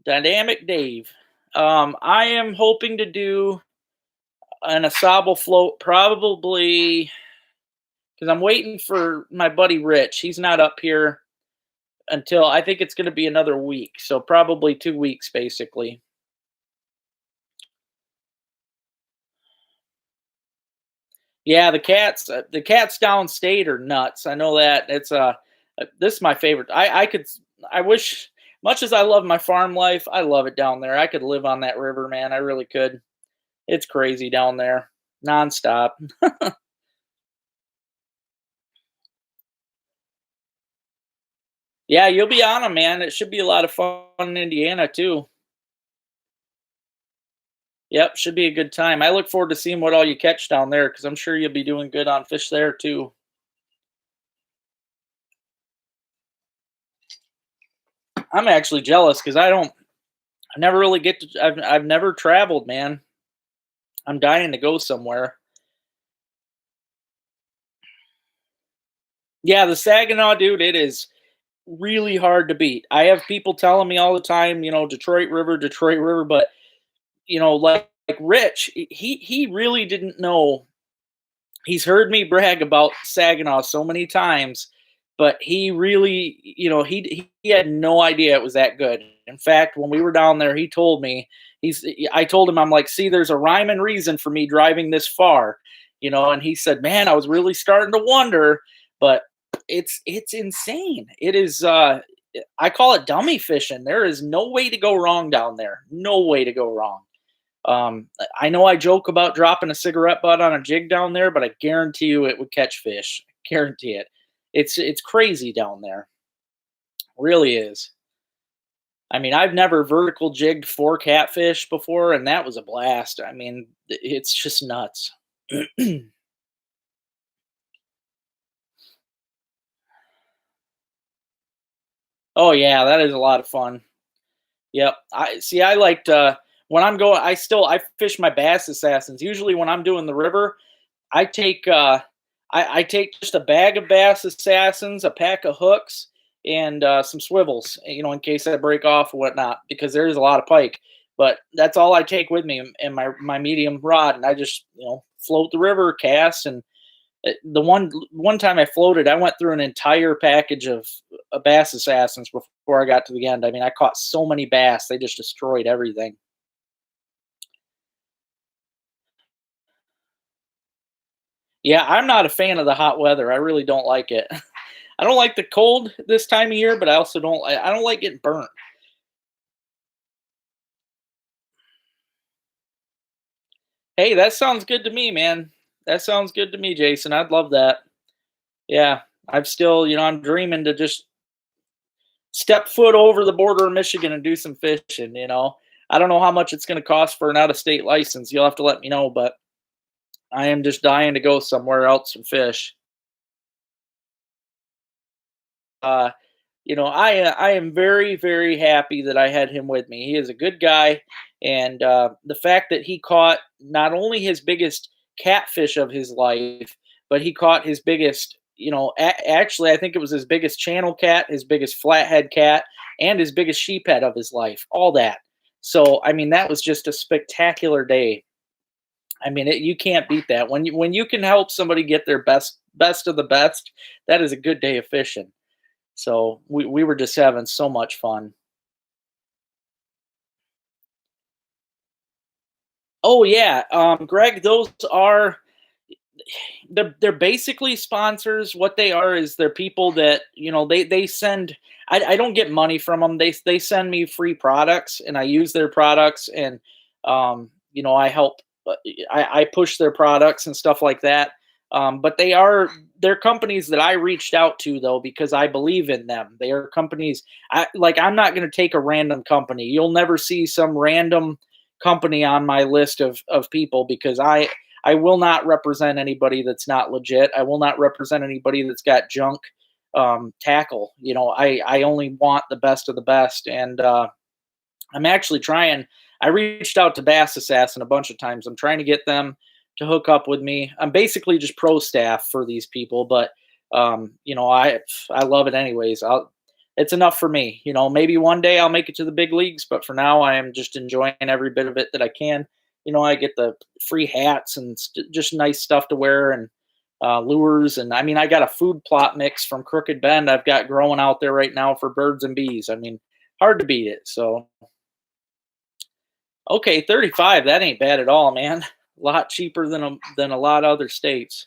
Dynamic Dave. I am hoping to do an Asable float probably because I'm waiting for my buddy Rich. He's not up here until I think it's going to be another week. So probably 2 weeks, basically. Yeah, the cats downstate are nuts. I know that. This is my favorite. I wish, much as I love my farm life, I love it down there. I could live on that river, man. I really could. It's crazy down there, nonstop. Yeah, you'll be on them, man. It should be a lot of fun in Indiana too. Yep, should be a good time. I look forward to seeing what all you catch down there because I'm sure you'll be doing good on fish there too. I'm actually jealous because I never really get to. I've never traveled, man. I'm dying to go somewhere. Yeah, the Saginaw, dude, it is really hard to beat. I have people telling me all the time, Detroit River, but like Rich, he really didn't know. He's heard me brag about Saginaw so many times, but he really, he had no idea it was that good. In fact, when we were down there, he told me I told him I'm like, see, there's a rhyme and reason for me driving this far, and he said, man, I was really starting to wonder, but it's insane. It is. I call it dummy fishing. There is no way to go wrong down there. No way to go wrong. I know I joke about dropping a cigarette butt on a jig down there, but I guarantee you it would catch fish. Guarantee it. It's crazy down there. Really is. I mean, I've never vertical jigged for catfish before, and that was a blast. I mean, it's just nuts. Oh yeah, that is a lot of fun. Yep. I see. I liked when I'm going. I fish my bass assassins. Usually when I'm doing the river, I take I take just a bag of bass assassins, a pack of hooks, and some swivels. In case I break off or whatnot, because there is a lot of pike. But that's all I take with me and my medium rod, and I just float the river, cast, and the one time I floated, I went through an entire package of bass assassins before I got to the end. I mean, I caught so many bass; they just destroyed everything. Yeah, I'm not a fan of the hot weather. I really don't like it. I don't like the cold this time of year, but I also I don't like getting burnt. Hey, that sounds good to me, man. That sounds good to me, Jason. I'd love that. Yeah, I'm still, I'm dreaming to just step foot over the border of Michigan and do some fishing. I don't know how much it's going to cost for an out of state license. You'll have to let me know, but I am just dying to go somewhere else and fish. Uh, I am very very happy that I had him with me. He is a good guy, and the fact that he caught not only his biggest catfish of his life, but he caught his biggest. Actually, I think it was his biggest channel cat, his biggest flathead cat, and his biggest sheephead of his life. All that. So, I mean, that was just a spectacular day. I mean, you can't beat that. When you can help somebody get their best of the best, that is a good day of fishing. So we were just having so much fun. Oh yeah, Greg, those are they're basically sponsors. What they are is they're people that they send. I don't get money from them. They send me free products, and I use their products, and I help. I push their products and stuff like that. But they're companies that I reached out to though because I believe in them. They are companies I'm not going to take a random company. You'll never see some random company on my list of people because I will not represent anybody that's not legit. I will not represent anybody that's got junk tackle. I only want the best of the best, and I'm actually trying. I reached out to Bass Assassin a bunch of times. I'm trying to get them to hook up with me. I'm basically just pro staff for these people, but I love it anyways. It's enough for me. Maybe one day I'll make it to the big leagues, but for now I am just enjoying every bit of it that I can. I get the free hats and just nice stuff to wear and lures, and I mean I got a food plot mix from Crooked Bend I've got growing out there right now for birds and bees. I mean, hard to beat it. So okay, 35, that ain't bad at all, man. A lot cheaper than a lot of other states.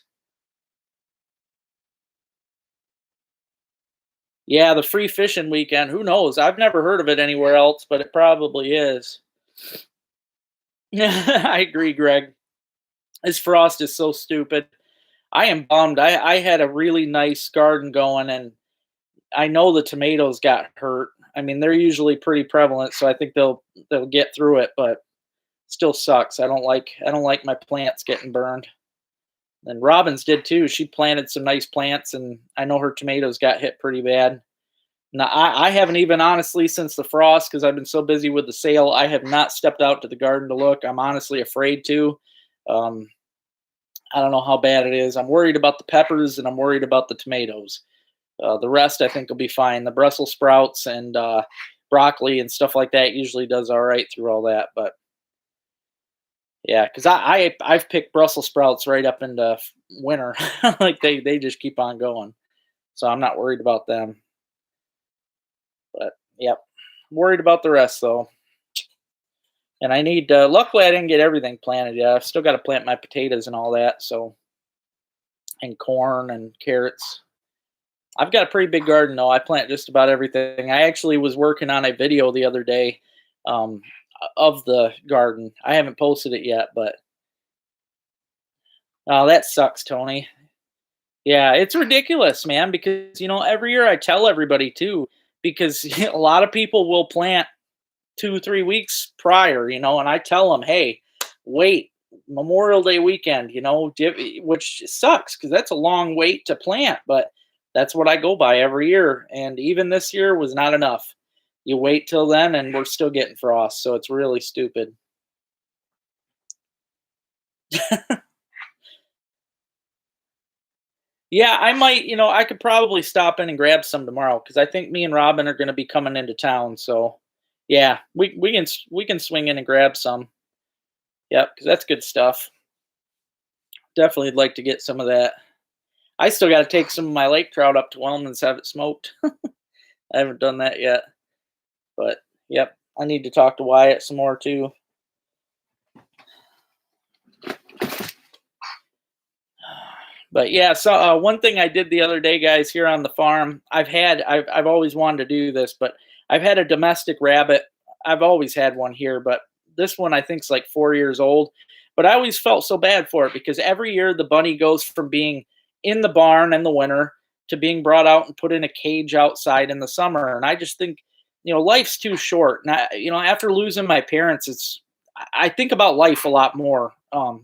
Yeah, the free fishing weekend, who knows? I've never heard of it anywhere else, but it probably is. I agree, Greg. This frost is so stupid. I am bummed. I had a really nice garden going, and I know the tomatoes got hurt. I mean, they're usually pretty prevalent, so I think they'll get through it, but still sucks. I don't like my plants getting burned. And Robin's did too. She planted some nice plants, and I know her tomatoes got hit pretty bad. Now, I haven't even honestly since the frost because I've been so busy with the sale. I have not stepped out to the garden to look. I'm honestly afraid to. Um, I don't know how bad it is. I'm worried about the peppers and I'm worried about the tomatoes. The rest I think will be fine. The Brussels sprouts and broccoli and stuff like that usually does all right through all that. But yeah, because I've picked Brussels sprouts right up into winter. Like they just keep on going. So I'm not worried about them. But yep, worried about the rest though. And I need. Luckily, I didn't get everything planted yet. I've still got to plant my potatoes and all that. So and corn and carrots. I've got a pretty big garden though. I plant just about everything. I actually was working on a video the other day um, of the garden. I haven't posted it yet, but oh, that sucks, Tony. Yeah, it's ridiculous, man, because every year I tell everybody too, because a lot of people will plant 2, 3 weeks prior, and I tell them, hey, wait, Memorial Day weekend, which sucks because that's a long wait to plant, but that's what I go by every year. And even this year was not enough. You wait till then, and we're still getting frost, so it's really stupid. Yeah, I might, I could probably stop in and grab some tomorrow because I think me and Robin are going to be coming into town. So, yeah, we can swing in and grab some. Yep, because that's good stuff. Definitely like to get some of that. I still got to take some of my lake trout up to Wellman's, have it smoked. I haven't done that yet, but yep, I need to talk to Wyatt some more too. But yeah, so one thing I did the other day, guys, here on the farm, I've always wanted to do this, but I've had a domestic rabbit. I've always had one here, but this one I think is like 4 years old. But I always felt so bad for it because every year the bunny goes from being in the barn in the winter to being brought out and put in a cage outside in the summer. And I just think, life's too short. And after losing my parents, I think about life a lot more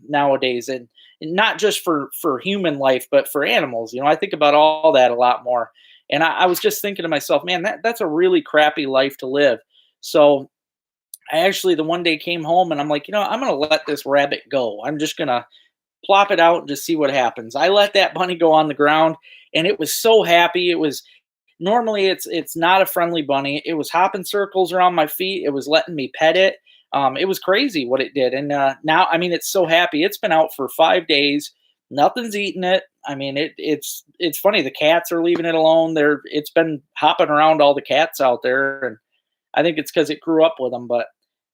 nowadays, and not just for human life, but for animals. I think about all that a lot more. And I was just thinking to myself, man, that's a really crappy life to live. So I actually the one day came home and I'm like, I'm gonna let this rabbit go. I'm just gonna plop it out and just see what happens. I let that bunny go on the ground and it was so happy. It was normally it's not a friendly bunny. It was hopping circles around my feet. It was letting me pet it. It was crazy what it did. And now, I mean, it's so happy. It's been out for 5 days. Nothing's eating it. I mean, it's funny. The cats are leaving it alone. It's been hopping around all the cats out there, and I think it's because it grew up with them. But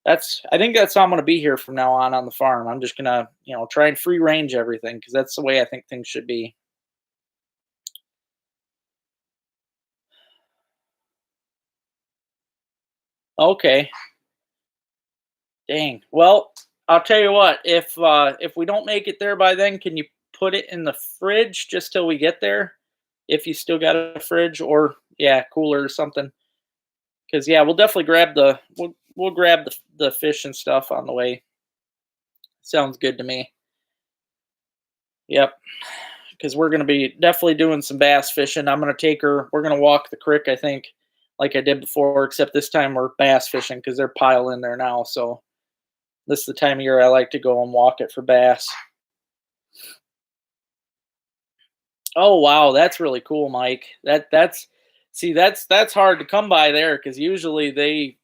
I think that's how I'm going to be here from now on the farm. I'm just gonna try and free range everything because that's the way I think things should be. Okay. Dang. Well, I'll tell you what. If we don't make it there by then, can you put it in the fridge just till we get there, if you still got a fridge, or yeah, cooler or something. Because yeah, we'll definitely grab we'll grab the fish and stuff on the way. Sounds good to me. Yep, because we're gonna be definitely doing some bass fishing. I'm gonna take her. We're gonna walk the creek, I think, like I did before, except this time we're bass fishing because they're piling there now. So this is the time of year I like to go and walk it for bass. Oh wow, that's really cool, Mike. That's see that's hard to come by there because usually they,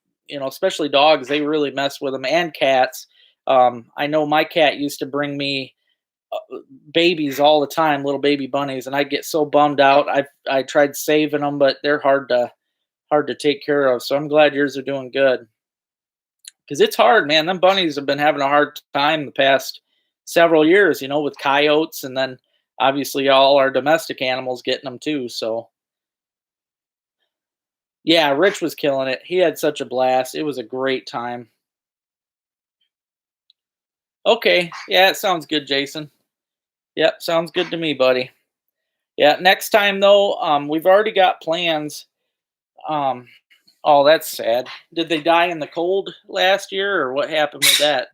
especially dogs, they really mess with them, and cats. I know my cat used to bring me babies all the time, little baby bunnies, and I get so bummed out. I tried saving them, but they're hard to take care of. So I'm glad yours are doing good because it's hard, man. Them bunnies have been having a hard time the past several years, with coyotes, and then obviously all our domestic animals getting them too. So yeah, Rich was killing it. He had such a blast. It was a great time. Okay, yeah, it sounds good, Jason. Yep, sounds good to me, buddy. Yeah, next time though, we've already got plans. Um, oh, that's sad. Did they die in the cold last year, or what happened with that?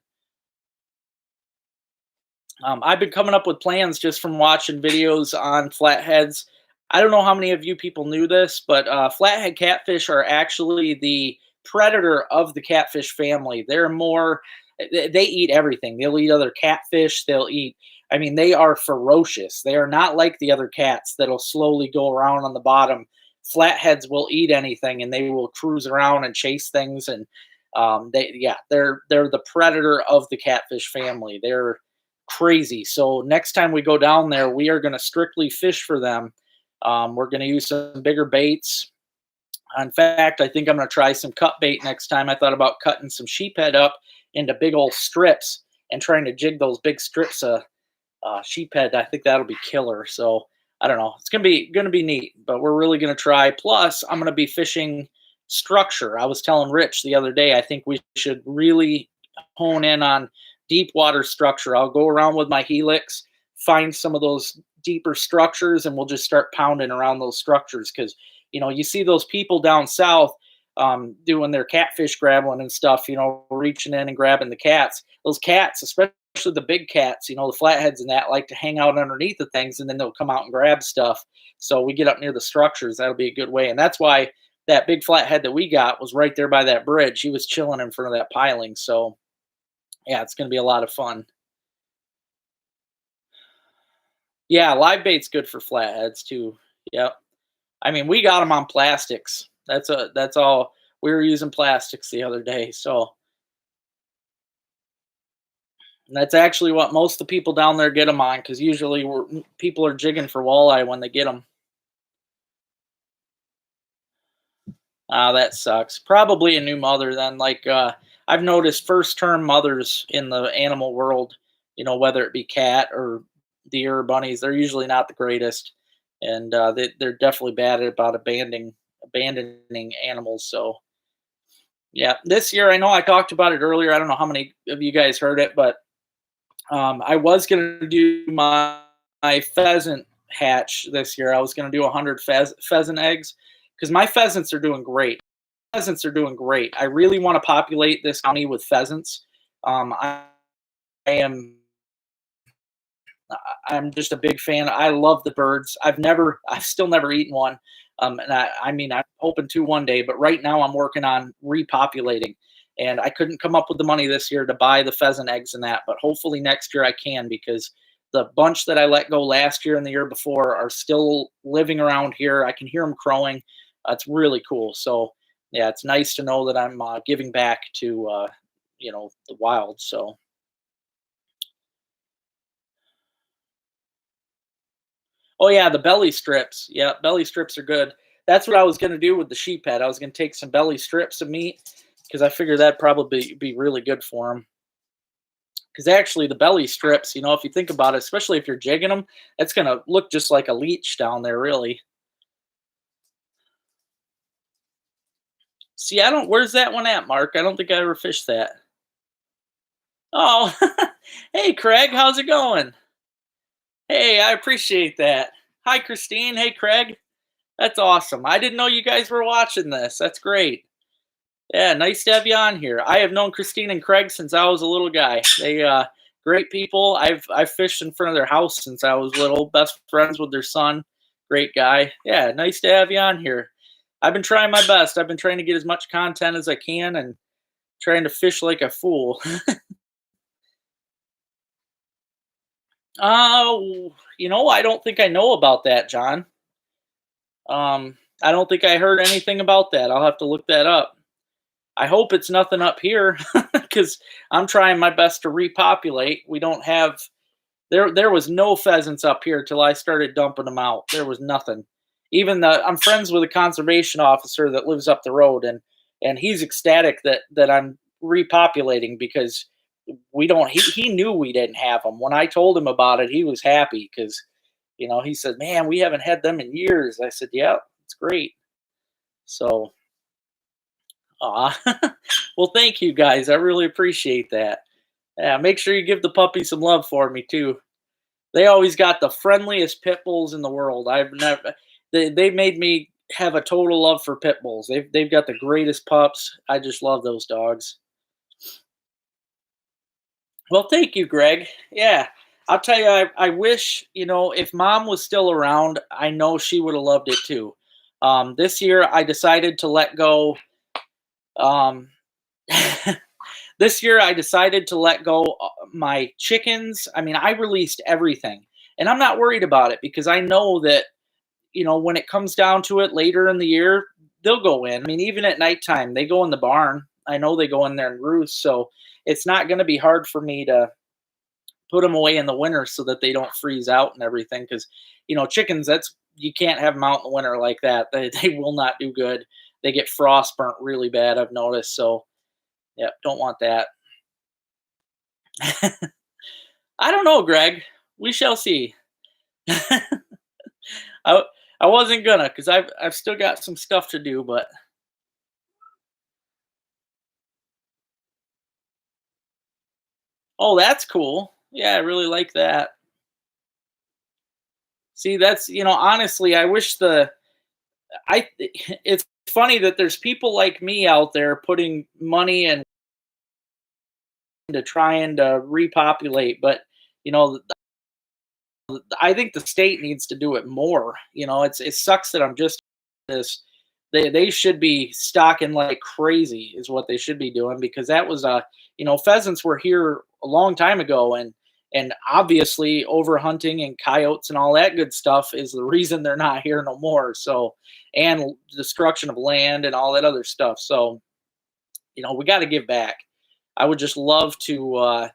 I've been coming up with plans just from watching videos on flatheads. I don't know how many of you people knew this, but flathead catfish are actually the predator of the catfish family. They're more, they eat everything. They'll eat other catfish. They'll eat, I mean, they are ferocious. They are not like the other cats that'll slowly go around on the bottom. Flatheads will eat anything and they will cruise around and chase things. And they're the predator of the catfish family. They're crazy. So next time we go down there, we are going to strictly fish for them. We're going to use some bigger baits. In fact, I think I'm going to try some cut bait next time. I thought about cutting some sheephead up into big old strips and trying to jig those big strips of sheephead. I think that'll be killer. So I don't know. It's gonna be neat, but we're really gonna try. Plus, I'm gonna be fishing structure. I was telling Rich the other day. I think we should really hone in on deep water structure. I'll go around with my helix, find some of those deeper structures, and we'll just start pounding around those structures because you see those people down south doing their catfish grabbing and stuff. Reaching in and grabbing the cats. Those cats, especially the big cats, the flatheads and that, like to hang out underneath the things, and then they'll come out and grab stuff. So we get up near the structures. That'll be a good way, and that's why that big flathead that we got was right there by that bridge. He was chilling in front of that piling. So yeah, it's going to be a lot of fun. Yeah, live bait's good for flatheads too. Yep. I mean, we got them on plastics. That's all. We were using plastics the other day. So and that's actually what most of the people down there get them on, because usually people are jigging for walleye when they get them. Ah, that sucks. Probably a new mother then. Like I've noticed first term mothers in the animal world, whether it be cat or deer or bunnies, they're usually not the greatest, and they're definitely bad about abandoning animals. So yeah, this year I know I talked about it earlier. I don't know how many of you guys heard it, but I was going to do my pheasant hatch this year. I was going to do 100 pheasant eggs because my pheasants are doing great. Pheasants are doing great. I really want to populate this county with pheasants. I am. I'm just a big fan. I love the birds. I've still never eaten one. And I mean, I'm hoping to one day, but right now I'm working on repopulating. And I couldn't come up with the money this year to buy the pheasant eggs and that, but hopefully next year I can, because the bunch that I let go last year and the year before are still living around here. I can hear them crowing. It's really cool. So yeah, it's nice to know that I'm giving back to the wild. So oh yeah, the belly strips. Yeah, belly strips are good. That's what I was gonna do with the sheep head. I was gonna take some belly strips of meat because I figured that'd probably be really good for them. Because actually, the belly strips, if you think about it, especially if you're jigging them, it's gonna look just like a leech down there, really. See, I don't. Where's that one at, Mark? I don't think I ever fished that. Oh, hey, Craig, how's it going? Hey, I appreciate that. Hi, Christine. Hey, Craig. That's awesome. I didn't know you guys were watching this. That's great. Yeah, nice to have you on here. I have known Christine and Craig since I was a little guy. They great people. I've fished in front of their house since I was little. Best friends with their son. Great guy. Yeah, nice to have you on here. I've been trying my best. I've been trying to get as much content as I can and trying to fish like a fool. I don't think I know about that, John. I don't think I heard anything about that. I'll have to look that up. I hope it's nothing up here because I'm trying my best to repopulate. We don't have there was no pheasants up here till I started dumping them out. There was nothing. Even I'm friends with a conservation officer that lives up the road, and he's ecstatic that I'm repopulating because we don't. He knew we didn't have them. When I told him about it, he was happy because he said, "Man, we haven't had them in years." I said, "Yeah, it's great." So, aw. Well, thank you guys. I really appreciate that. Yeah, make sure you give the puppy some love for me too. They always got the friendliest pit bulls in the world. I've never they made me have a total love for pit bulls. They've got the greatest pups. I just love those dogs. Well, thank you, Greg. Yeah. I'll tell you, I wish, if mom was still around, I know she would have loved it too. This year I decided to let go. Um, this year I decided to let go my chickens. I mean, I released everything, and I'm not worried about it because I know that when it comes down to it later in the year, they'll go in. I mean, even at nighttime, they go in the barn. I know they go in there and roost, so it's not going to be hard for me to put them away in the winter so that they don't freeze out and everything. Because chickens, that's you can't have them out in the winter like that. They will not do good. They get frost burnt really bad. I've noticed. So yeah, don't want that. I don't know, Greg. We shall see. I I wasn't gonna because I've still got some stuff to do, but oh, that's cool. Yeah, I really like that. See, that's honestly, I wish I. It's funny that there's people like me out there putting money into trying to repopulate, but you know, I think the state needs to do it more. It sucks that I'm just this. They should be stocking like crazy is what they should be doing because that was pheasants were here a long time ago and obviously overhunting and coyotes and all that good stuff is the reason they're not here no more. So and destruction of land and all that other stuff. So we got to give back. I would just love to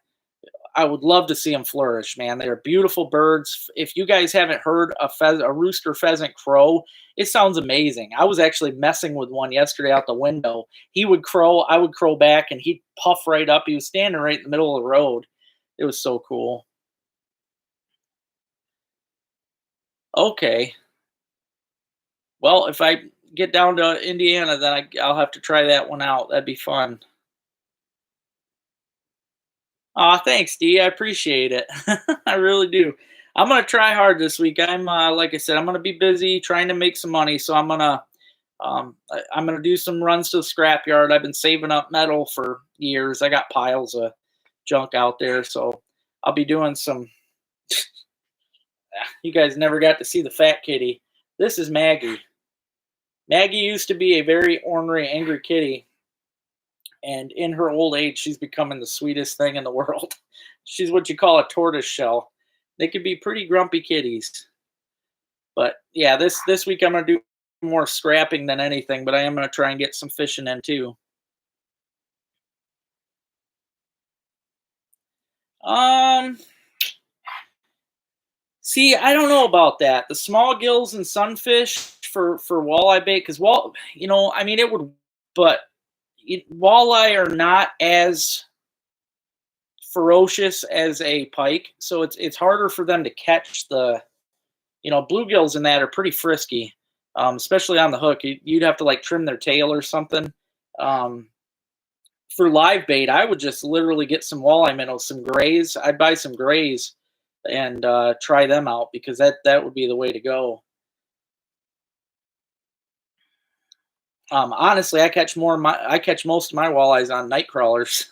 I would love to see them flourish, man. They're beautiful birds. If you guys haven't heard a rooster pheasant crow, it sounds amazing. I was actually messing with one yesterday out the window. He would crow, I would crow back, and he'd puff right up. He was standing right in the middle of the road. It was so cool. Okay. Well, if I get down to Indiana, then I'll have to try that one out. That'd be fun. Aw, thanks, D. I appreciate it. I really do. I'm gonna try hard this week. Like I said, I'm gonna be busy trying to make some money. So I'm gonna do some runs to the scrapyard. I've been saving up metal for years. I got piles of junk out there, so I'll be doing some. You guys never got to see the fat kitty. This is Maggie. Maggie used to be a very ornery, angry kitty, and in her old age, she's becoming the sweetest thing in the world. She's what you call a tortoise shell. They could be pretty grumpy kitties, but yeah, this week I'm gonna do more scrapping than anything, but I am gonna try and get some fishing in too. Um, See, I don't know about that. The small gills and sunfish for walleye bait, because I mean, it would, but walleye are not as ferocious as a pike, so it's harder for them to catch bluegills and that are pretty frisky, especially on the hook. You'd have to like trim their tail or something. Um, for live bait, I would just literally get some walleye minnows, some grays. I'd buy some grays, and try them out, because that would be the way to go. Honestly, I catch most of my walleyes on night crawlers.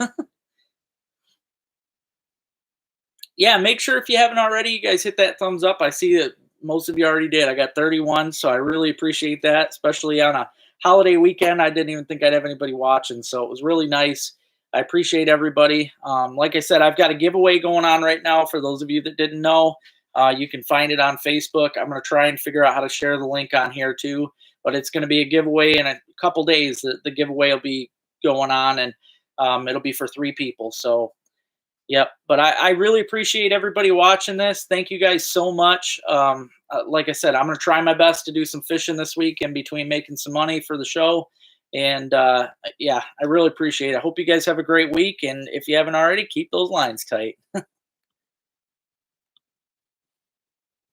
Yeah, make sure if you haven't already, you guys hit that thumbs up. I see that most of you already did. I got 31, so I really appreciate that, especially on a holiday weekend. I didn't even think I'd have anybody watching, so it was really nice. I appreciate everybody. Like I said, I've got a giveaway going on right now for those of you that didn't know. You can find it on Facebook. I'm going to try and figure out how to share the link on here too, but it's going to be a giveaway in a couple days. The giveaway will be going on, and it'll be for 3 people. So yep. But I really appreciate everybody watching this. Thank you guys so much. Like I said, I'm going to try my best to do some fishing this week in between making some money for the show. And yeah, I really appreciate it. I hope you guys have a great week. And if you haven't already, keep those lines tight.